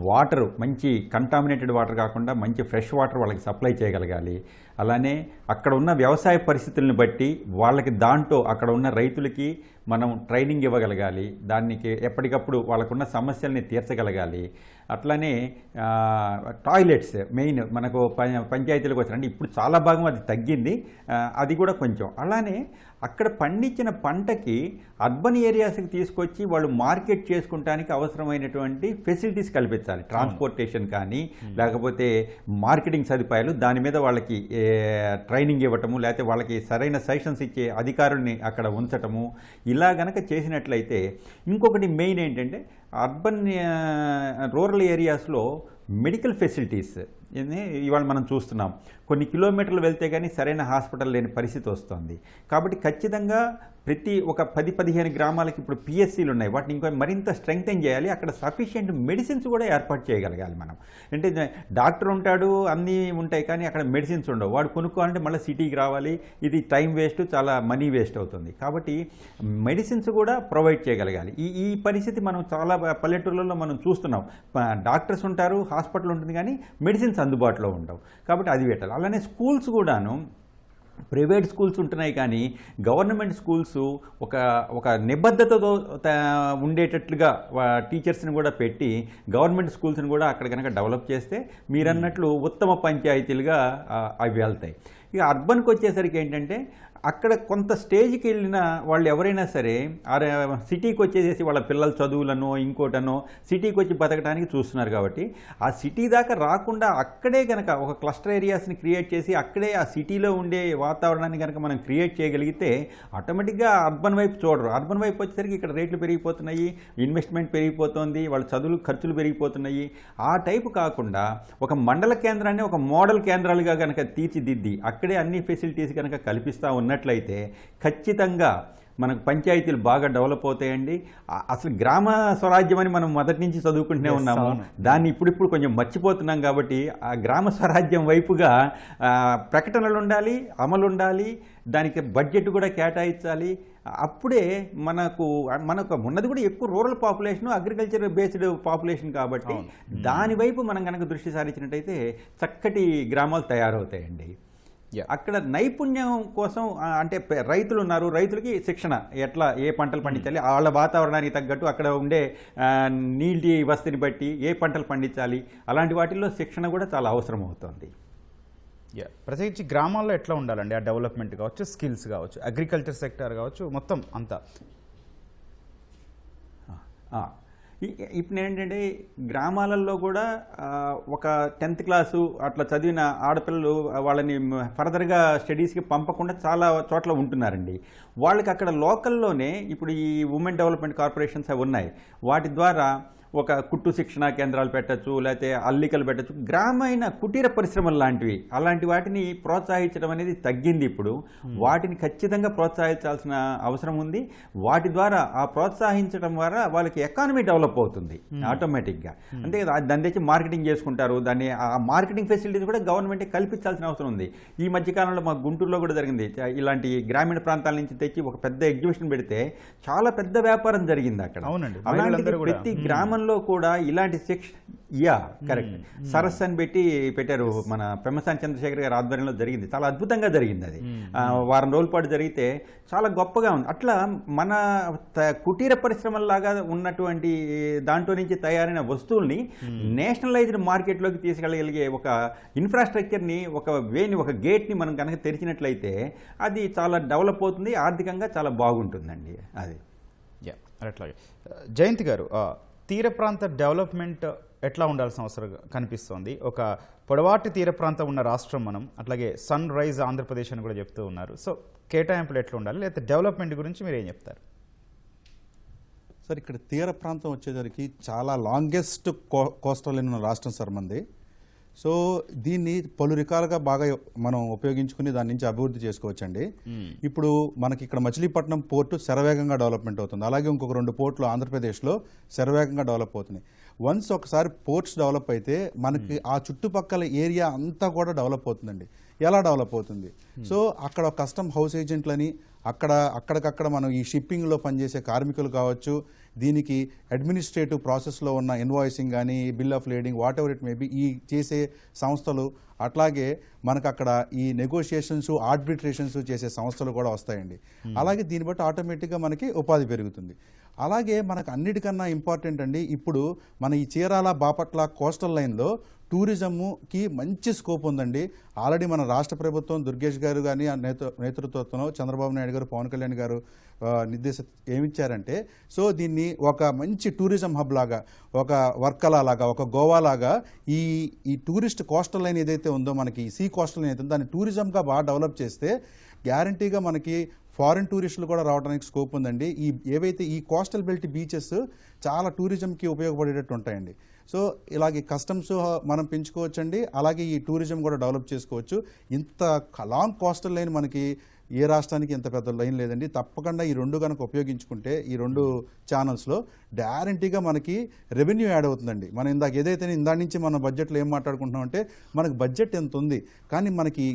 Speaker 3: వాటర్ మంచి కంటామినేటెడ్ వాటర్ కాకుండా మంచి ఫ్రెష్ వాటర్ వాళ్ళకి సప్లై చేయగలగాలి. అలానే అక్కడ ఉన్న వ్యవసాయ పరిస్థితులను బట్టి వాళ్ళకి దాంట్లో అక్కడ ఉన్న రైతులకి మనం ట్రైనింగ్ ఇవ్వగలగాలి, దానికి ఎప్పటికప్పుడు వాళ్ళకున్న సమస్యల్ని తీర్చగలగాలి. అట్లానే టాయిలెట్స్ మెయిన్ మనకు పంచాయతీలకు వచ్చారంటే ఇప్పుడు చాలా భాగం అది తగ్గింది, అది కూడా కొంచెం. అలానే అక్కడ పండించిన పంటకి అర్బన్ ఏరియాస్కి తీసుకొచ్చి వాళ్ళు మార్కెట్ చేసుకుంటానికి అవసరమైనటువంటి ఫెసిలిటీస్ కల్పించాలి. ట్రాన్స్పోర్టేషన్ కానీ లేకపోతే మార్కెటింగ్ సదుపాయాలు, దాని మీద వాళ్ళకి ట్రైనింగ్ ఇవ్వటము, లేకపోతే వాళ్ళకి సరైన సజెషన్స్ ఇచ్చే అధికారుల్ని అక్కడ ఉంచటము, ఇలా గనక చేసినట్లయితే ఇంకొకటి మెయిన్ ఏంటంటే అర్బన్ రూరల్ ఏరియాస్లో మెడికల్ ఫెసిలిటీస్ ఇవాళ మనం చూస్తున్నాం. కొన్ని కిలోమీటర్లు వెళ్తే కానీ సరైన హాస్పిటల్ లేని పరిస్థితి వస్తుంది. కాబట్టి ఖచ్చితంగా ప్రతి ఒక 10-15 గ్రామాలకి ఇప్పుడు పిఎస్సీలు ఉన్నాయి, వాటిని ఇంకా మరింత స్ట్రెంగ్తెన్ చేయాలి. అక్కడ సఫిషియెంట్ మెడిసిన్స్ కూడా ఏర్పాటు చేయగలగాలి మనం. అంటే డాక్టర్ ఉంటాడు, అన్నీ ఉంటాయి, కానీ అక్కడ మెడిసిన్స్ ఉండవు. వాడు కొనుక్కోవాలంటే మళ్ళీ సిటీకి రావాలి, ఇది టైం వేస్ట్, చాలా మనీ వేస్ట్ అవుతుంది. కాబట్టి మెడిసిన్స్ కూడా ప్రొవైడ్ చేయగలగాలి. ఈ పరిస్థితి మనం చాలా పల్లెటూళ్ళలో మనం చూస్తున్నాం. డాక్టర్స్ ఉంటారు, హాస్పిటల్ ఉంటుంది, కానీ మెడిసిన్స్ అందుబాటులో ఉండవు. కాబట్టి అది పెట్టాలి. అలానే స్కూల్స్ కూడాను, ప్రైవేట్ స్కూల్స్ ఉంటున్నాయి, కానీ గవర్నమెంట్ స్కూల్స్ ఒక నిబద్ధతతో ఉండేటట్లుగా టీచర్స్ని కూడా పెట్టి గవర్నమెంట్ స్కూల్స్ని కూడా అక్కడ కనుక డెవలప్ చేస్తే మీరన్నట్లు ఉత్తమ పంచాయతీలుగా అవి వెళ్తాయి. ఇక అర్బన్కి వచ్చేసరికి ఏంటంటే అక్కడ కొంత స్టేజ్కి వెళ్ళిన వాళ్ళు ఎవరైనా సరే సిటీకి వచ్చేసేసి వాళ్ళ పిల్లల చదువులను ఇంకోటనో సిటీకి వచ్చి బతకడానికి చూస్తున్నారు. కాబట్టి ఆ సిటీ దాకా రాకుండా అక్కడే కనుక ఒక క్లస్టర్ ఏరియాస్ని క్రియేట్ చేసి అక్కడే ఆ సిటీలో ఉండే వాతావరణాన్ని కనుక మనం క్రియేట్ చేయగలిగితే ఆటోమేటిక్గా అర్బన్ వైపు చూడరు. అర్బన్ వైపు వచ్చేసరికి ఇక్కడ రేట్లు పెరిగిపోతున్నాయి, ఇన్వెస్ట్మెంట్ పెరిగిపోతుంది, వాళ్ళ చదువులు ఖర్చులు పెరిగిపోతున్నాయి. ఆ టైపు కాకుండా ఒక మండల కేంద్రాన్ని ఒక మోడల్ కేంద్రాలుగా కనుక తీర్చిదిద్ది అక్కడే అన్ని ఫెసిలిటీస్ కనుక కల్పిస్తూ ఉన్నట్లయితే ఖచ్చితంగా మనకు పంచాయతీలు బాగా డెవలప్ అవుతాయండి. అసలు గ్రామ స్వరాజ్యం అని మనం మొదటి నుంచి చదువుకుంటూనే ఉన్నాము, దాన్ని ఇప్పుడిప్పుడు కొంచెం మర్చిపోతున్నాం. కాబట్టి ఆ గ్రామ స్వరాజ్యం వైపుగా ప్రకటనలు ఉండాలి, అమలు ఉండాలి, దానికి బడ్జెట్ కూడా కేటాయించాలి. అప్పుడే మనకు ఉన్నది కూడా ఎక్కువ rural population, agriculture based population. కాబట్టి దాని వైపు మనం కనుక దృష్టి సారించినట్టయితే చక్కటి గ్రామాలు తయారవుతాయండి. అక్కడ నైపుణ్యం కోసం అంటే రైతులు ఉన్నారు, రైతులకి శిక్షణ, ఎట్లా ఏ పంటలు పండించాలి, వాళ్ళ వాతావరణానికి తగ్గట్టు అక్కడ ఉండే నీటి వసతిని బట్టి ఏ పంటలు పండించాలి, అలాంటి వాటిల్లో శిక్షణ కూడా చాలా అవసరం అవుతుంది.
Speaker 1: ప్రత్యేకించి గ్రామాల్లో ఎట్లా ఉండాలండి ఆ డెవలప్మెంట్ కావచ్చు, స్కిల్స్ కావచ్చు, అగ్రికల్చర్ సెక్టర్ కావచ్చు, మొత్తం అంతా.
Speaker 3: ఇప్పుడు ఏంటంటే గ్రామాలలో కూడా ఒక 10th క్లాసు అట్లా చదివిన ఆడపిల్లలు వాళ్ళని ఫర్దర్గా స్టడీస్కి పంపకుండా చాలా చోట్ల ఉంటున్నారండి. వాళ్ళకి అక్కడ లోకల్లోనే ఇప్పుడు ఈ ఉమెన్ డెవలప్మెంట్ కార్పొరేషన్స్ అవి ఉన్నాయి, వాటి ద్వారా ఒక కుట్టు శిక్షణా కేంద్రాలు పెట్టచ్చు, లేకపోతే అల్లికలు పెట్టచ్చు, గ్రామీణ కుటీర పరిశ్రమలు లాంటివి, అలాంటి వాటిని ప్రోత్సహించడం అనేది తగ్గింది. ఇప్పుడు వాటిని ఖచ్చితంగా ప్రోత్సహించాల్సిన అవసరం ఉంది. వాటి ద్వారా ఆ ప్రోత్సహించడం ద్వారా వాళ్ళకి ఎకానమీ డెవలప్ అవుతుంది ఆటోమేటిక్గా. అంటే దాన్ని తెచ్చి మార్కెటింగ్ చేసుకుంటారు, దాన్ని ఆ మార్కెటింగ్ ఫెసిలిటీస్ కూడా గవర్నమెంట్ కల్పించాల్సిన అవసరం ఉంది. ఈ మధ్యకాలంలో మా గుంటూరులో కూడా జరిగింది, ఇలాంటి గ్రామీణ ప్రాంతాల నుంచి తెచ్చి ఒక పెద్ద ఎగ్జిబిషన్ పెడితే చాలా పెద్ద వ్యాపారం జరిగింది అక్కడ. అలాంటి ప్రతి గ్రామంలో కూడా ఇలాంటి కరెక్ట్ సరస్సు అని పెట్టారు, మన పెమ్మసాని చంద్రశేఖర్ గారి ఆధ్వర్యంలో జరిగింది, చాలా అద్భుతంగా జరిగింది. అది వారం రోజుల పాటు జరిగితే చాలా గొప్పగా ఉంది. అట్లా మన కుటీర పరిశ్రమల్లాగా ఉన్నటువంటి దాంట్లో నుంచి తయారైన వస్తువుల్ని నేషనలైజ్డ్ మార్కెట్లోకి తీసుకెళ్ళగలిగే ఒక ఇన్ఫ్రాస్ట్రక్చర్ని, ఒక గేట్ని మనం కనుక తెరిచినట్లయితే అది చాలా డెవలప్ అవుతుంది, ఆర్థికంగా చాలా బాగుంటుందండి. అది
Speaker 1: అట్లాగే. జయంత్ గారు, తీర ప్రాంత డెవలప్మెంట్ ఎట్లా ఉండాల్సిన అవసరం కనిపిస్తోంది? ఒక పొడవాటి తీర ప్రాంతం ఉన్న రాష్ట్రం మనం, అట్లాగే సన్ రైజ్ ఆంధ్రప్రదేశ్ అని కూడా చెప్తూ ఉన్నారు. సో కేటాయింపులు ఎట్లా ఉండాలి, లేకపోతే డెవలప్మెంట్ గురించి మీరు ఏం చెప్తారు?
Speaker 4: సార్, ఇక్కడ తీర ప్రాంతం వచ్చేసరికి చాలా లాంగెస్ట్ కోస్టల్ లైన్ ఉన్న రాష్ట్రం సార్ మంది. సో దీన్ని పలు రకాలుగా బాగా మనం ఉపయోగించుకుని దాని నుంచి అభివృద్ధి చేసుకోవచ్చండి. ఇప్పుడు మనకి ఇక్కడ మచిలీపట్నం పోర్టు శరవేగంగా డెవలప్మెంట్ అవుతుంది, అలాగే ఇంకొక 2 పోర్టులు ఆంధ్రప్రదేశ్లో శరవేగంగా డెవలప్ అవుతున్నాయి. వన్స్ ఒకసారి పోర్ట్స్ డెవలప్ అయితే మనకి ఆ చుట్టుపక్కల ఏరియా అంతా కూడా డెవలప్ అవుతుందండి. ఎలా డెవలప్ అవుతుంది? సో అక్కడ కస్టమ్ హౌస్ ఏజెంట్లని, అక్కడికక్కడ మనం ఈ షిప్పింగ్లో పనిచేసే కార్మికులు కావచ్చు, దీనికి అడ్మినిస్ట్రేటివ్ ప్రాసెస్లో ఉన్న ఇన్వాయిసింగ్ కానీ, bill of lading, what ever it may be, ఈ చేసే సంస్థలు, అట్లాగే మనకు అక్కడ ఈ నెగోషియేషన్స్, ఆర్బిట్రేషన్స్ చేసే సంస్థలు కూడా వస్తాయండి. అలాగే దీన్ని బట్టి ఆటోమేటిక్గా మనకి ఉపాధి పెరుగుతుంది. అలాగే మనకు అన్నిటికన్నా ఇంపార్టెంట్ అండి, ఇప్పుడు మన ఈ చీరాల బాపట్ల కోస్టల్ లైన్లో టూరిజంకి మంచి స్కోప్ ఉందండి. ఆల్రెడీ మన రాష్ట్ర ప్రభుత్వం దుర్గేష్ గారు కానీ ఆ నేతృత్వంలో చంద్రబాబు నాయుడు గారు, పవన్ కళ్యాణ్ గారు ఏమిచ్చారంటే, సో దీన్ని ఒక మంచి టూరిజం హబ్ లాగా, ఒక వర్కలా లాగా, ఒక గోవా లాగా ఈ టూరిస్ట్ కోస్టల్ లైన్ ఏదైతే ఉందో మనకి సీ కోస్టల్ లైన్ అయితే దాన్ని టూరిజంగా బాగా డెవలప్ చేస్తే గ్యారంటీగా మనకి ఫారిన్ టూరిస్టులు కూడా రావడానికి స్కోప్ ఉందండి. ఏవైతే ఈ కోస్టల్ బెల్ట్ బీచెస్ చాలా టూరిజంకి ఉపయోగపడేటట్టు ఉంటాయండి. సో ఇలాగే కస్టమ్స్ మనం పెంచుకోవచ్చండి, అలాగే ఈ టూరిజం కూడా డెవలప్ చేసుకోవచ్చు. ఇంత లాంగ్ కోస్టల్ లైన్ మనకి ఏ రాష్ట్రానికి ఇంత పెద్ద లైన్ లేదండి. తప్పకుండా ఈ రెండు కనుక ఉపయోగించుకుంటే ఈ రెండు ఛానల్స్లో గ్యారంటీగా మనకి రెవెన్యూ యాడ్ అవుతుందండి. మనం ఇందాక నుంచి మనం బడ్జెట్లో ఏం మాట్లాడుకుంటున్నాం అంటే మనకు బడ్జెట్ ఎంత ఉంది, కానీ మనకి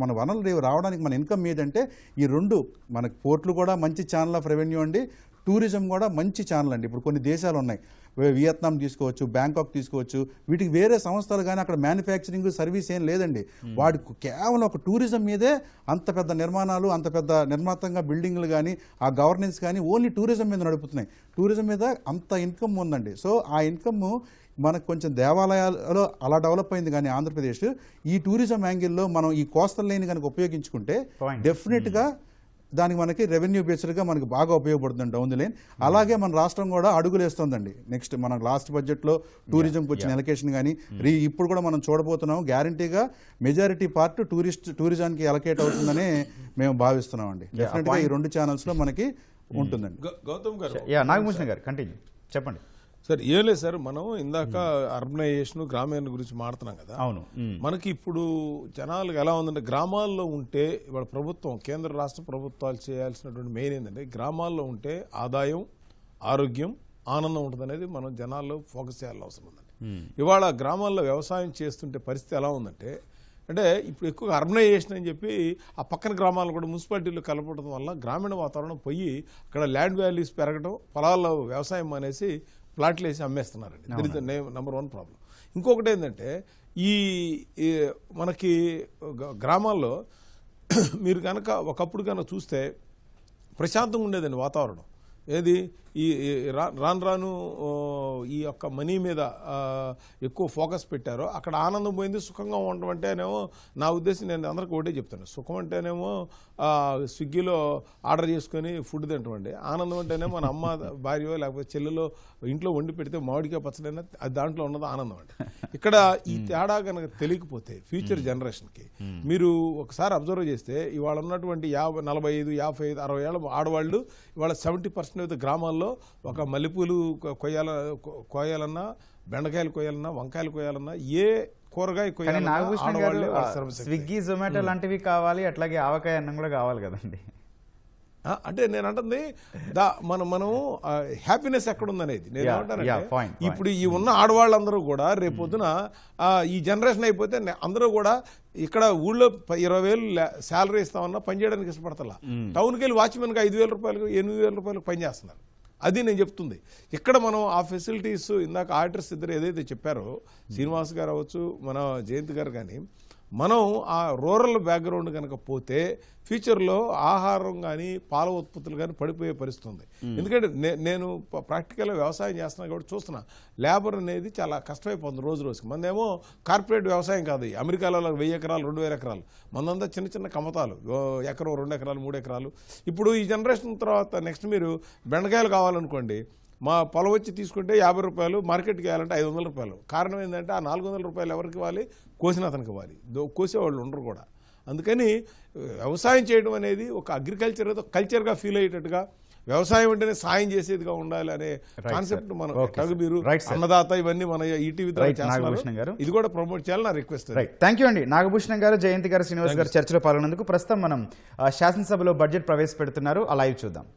Speaker 4: మన వనరులు రావడానికి మన ఇన్కమ్ ఏదంటే ఈ రెండు మనకి పోర్ట్లు కూడా మంచి ఛానల్ ఆఫ్ రెవెన్యూ అండి, టూరిజం కూడా మంచి ఛానల్ అండి. ఇప్పుడు కొన్ని దేశాలు ఉన్నాయి, వియత్నాం తీసుకోవచ్చు, బ్యాంకాక్ తీసుకోవచ్చు, వీటికి వేరే సంస్థలు కానీ అక్కడ మ్యానుఫ్యాక్చరింగ్ సర్వీస్ ఏం లేదండి. వాడికి కేవలం ఒక టూరిజం మీదే అంత పెద్ద నిర్మాణాలు, అంత పెద్ద నిర్మాతంగా బిల్డింగ్లు కానీ ఆ గవర్నెన్స్ కానీ ఓన్లీ టూరిజం మీద నడుపుతున్నాయి. టూరిజం మీద అంత ఇన్కమ్ ఉందండి. సో ఆ ఇన్కమ్ మనకు కొంచెం దేవాలయాలలో అలా డెవలప్ అయింది, కానీ ఆంధ్రప్రదేశ్ ఈ టూరిజం యాంగిల్లో మనం ఈ కోస్టల్ లైన్ కనుక ఉపయోగించుకుంటే డెఫినెట్గా దానికి మనకి రెవెన్యూ బేస్డ్గా మనకి బాగా ఉపయోగపడుతుంది డౌన్ ది లైన్. అలాగే మన రాష్ట్రం కూడా అడుగులేస్తుందండి. నెక్స్ట్ మనం లాస్ట్ బడ్జెట్లో టూరిజంకి వచ్చిన ఎలకేషన్ కానీ ఇప్పుడు కూడా మనం చూడబోతున్నాం. గ్యారంటీగా మెజారిటీ పార్ట్ టూరిజానికి ఎలకేట్ అవుతుందని మేము భావిస్తున్నాం అండి. డెఫినెట్గా ఈ రెండు ఛానల్స్లో మనకి ఉంటుందండి.
Speaker 2: గౌతమ్ గారు,
Speaker 1: నాగభూషణ్ గారు కంటిన్యూ చెప్పండి.
Speaker 2: సార్ ఏం లేదు సార్, మనం ఇందాక అర్బనైజేషన్ గ్రామీణ గురించి మాట్లాడుతున్నాం కదా.
Speaker 1: అవును.
Speaker 2: మనకి ఇప్పుడు జనాలకు ఎలా ఉందంటే, గ్రామాల్లో ఉంటే ఇవాళ ప్రభుత్వం, కేంద్ర రాష్ట్ర ప్రభుత్వాలు చేయాల్సినటువంటి మెయిన్ ఏంటంటే, గ్రామాల్లో ఉంటే ఆదాయం, ఆరోగ్యం, ఆనందం ఉంటుంది అనేది మనం జనాల్లో ఫోకస్ చేయాల్సిన అవసరం ఉందండి. ఇవాళ గ్రామాల్లో వ్యవసాయం చేస్తుంటే పరిస్థితి ఎలా ఉందంటే, అంటే ఇప్పుడు ఎక్కువగా అర్బనైజేషన్ అని చెప్పి ఆ పక్కన గ్రామాలు కూడా మున్సిపాలిటీలు కలపడం వల్ల గ్రామీణ వాతావరణం పోయి అక్కడ ల్యాండ్ వాల్యూస్ పెరగడం, పొలాల్లో వ్యవసాయం అనేసి ప్లాట్లు వేసి అమ్మేస్తున్నారండి. That is the number 1 problem. ఇంకొకటి ఏంటంటే, ఈ మనకి గ్రామాల్లో మీరు కనుక ఒకప్పుడు కనుక చూస్తే ప్రశాంతంగా ఉండేదండి వాతావరణం. ఏది ఈ రాను ఈ యొక్క మనీ మీద ఎక్కువ ఫోకస్ పెట్టారో అక్కడ ఆనందం పోయింది. సుఖంగా ఉండటం అంటేనేమో, నా ఉద్దేశం నేను అందరికీ ఒకటే చెప్తాను, సుఖం అంటేనేమో స్విగ్గీలో ఆర్డర్ చేసుకొని ఫుడ్ తింటామండి. ఆనందం అంటేనేమో మన అమ్మ, భార్య లేకపోతే చెల్లెలో ఇంట్లో వండి పెడితే మామిడికాయ పచ్చడైనా అది దాంట్లో ఉన్నది ఆనందం అండి. ఇక్కడ ఈ తేడా కనుక తెలియకపోతే ఫ్యూచర్ జనరేషన్కి మీరు ఒకసారి అబ్జర్వ్ చేస్తే, ఇవాళ ఉన్నటువంటి 45, 55, 60 ఏళ్ళ ఆడవాళ్ళు ఇవాళ 70% గ్రామాల్లో ఒక మల్లెపూలు కోయాలన్నా, బెండకాయలు కోయాలన్నా, వంకాయలు కోయాలన్నా, ఏ కూరగాయ కోయాలన్నా
Speaker 1: స్విగ్గీ, జొమాటో లాంటివి కావాలి, అట్లాగే ఆవకాయ అన్నం కూడా కావాలి కదండి.
Speaker 2: అంటే నేను అంటుంది మనం హ్యాపీనెస్ ఎక్కడుందనేది నేను ఏమంటానంటే, ఇప్పుడు ఈ ఉన్న ఆడవాళ్ళందరూ కూడా రేపొద్దున ఈ జనరేషన్ అయిపోతే అందరూ కూడా ఇక్కడ ఊళ్ళో 20,000 శాలరీ ఇస్తామన్నా పని చేయడానికి ఇష్టపడతా. టౌన్కి వెళ్ళి వాచ్మెన్కి 5,000 రూపాయలు, 8,000 రూపాయలు పని చేస్తున్నారు. అది నేను చెప్తుంది. ఇక్కడ మనం ఆ ఫెసిలిటీస్ ఇందాక ఆడిటర్స్ ఇద్దరు ఏదైతే చెప్పారో, శ్రీనివాస్ గారు అవ్వచ్చు, మన జయంత్ గారు, కానీ మనం ఆ రూరల్ బ్యాక్గ్రౌండ్ కనుక పోతే ఫ్యూచర్లో ఆహారం కానీ పాల ఉత్పత్తులు కానీ పడిపోయే పరిస్థితి ఉంది. ఎందుకంటే నేను ప్రాక్టికల్గా వ్యవసాయం చేస్తున్నా కాబట్టి చూస్తున్నా, లేబర్ అనేది చాలా కష్టమైపోతుంది రోజు రోజుకి. మనదేమో కార్పొరేట్ వ్యవసాయం కాదు. అమెరికాలో 1000 ఎకరాలు, 2000 ఎకరాలు, మనదంతా చిన్న చిన్న కమతాలు, 1 ఎకరం, 2 ఎకరాలు, 3 ఎకరాలు. ఇప్పుడు ఈ జనరేషన్ తర్వాత నెక్స్ట్ మీరు బెండకాయలు కావాలనుకోండి, మా పొలం వచ్చి తీసుకుంటే 50 రూపాయలు, మార్కెట్కి వెళ్ళాలంటే 500 రూపాయలు. కారణం ఏంటంటే ఆ 400 రూపాయలు ఎవరికి ఇవ్వాలి? కోసిన అతనికి ఇవ్వాలి. కోసేవాళ్ళు ఉండరు కూడా. అందుకని వ్యవసాయం చేయడం అనేది ఒక అగ్రికల్చర్ ఏదో కల్చర్గా ఫీల్ అయ్యేటట్టుగా, వ్యవసాయం అంటేనే సాయం చేసేదిగా ఉండాలి అనే కాన్సెప్ట్ మనం మీరు అన్నదాత ఇవన్నీ మన ఈటీవీ ద్వారా ఇది కూడా ప్రమోట్ చేయాలని నా రిక్వెస్ట్.
Speaker 1: థ్యాంక్ యూ అండి. నాగభూషణం గారు, జయంతి గారు, శ్రీనివాస్ గారు చర్చలో పాల్గొన్నందుకు. ప్రస్తుతం మనం శాసనసభలో బడ్జెట్ ప్రవేశపెడుతున్నారు, ఆ లైవ్ చూద్దాం.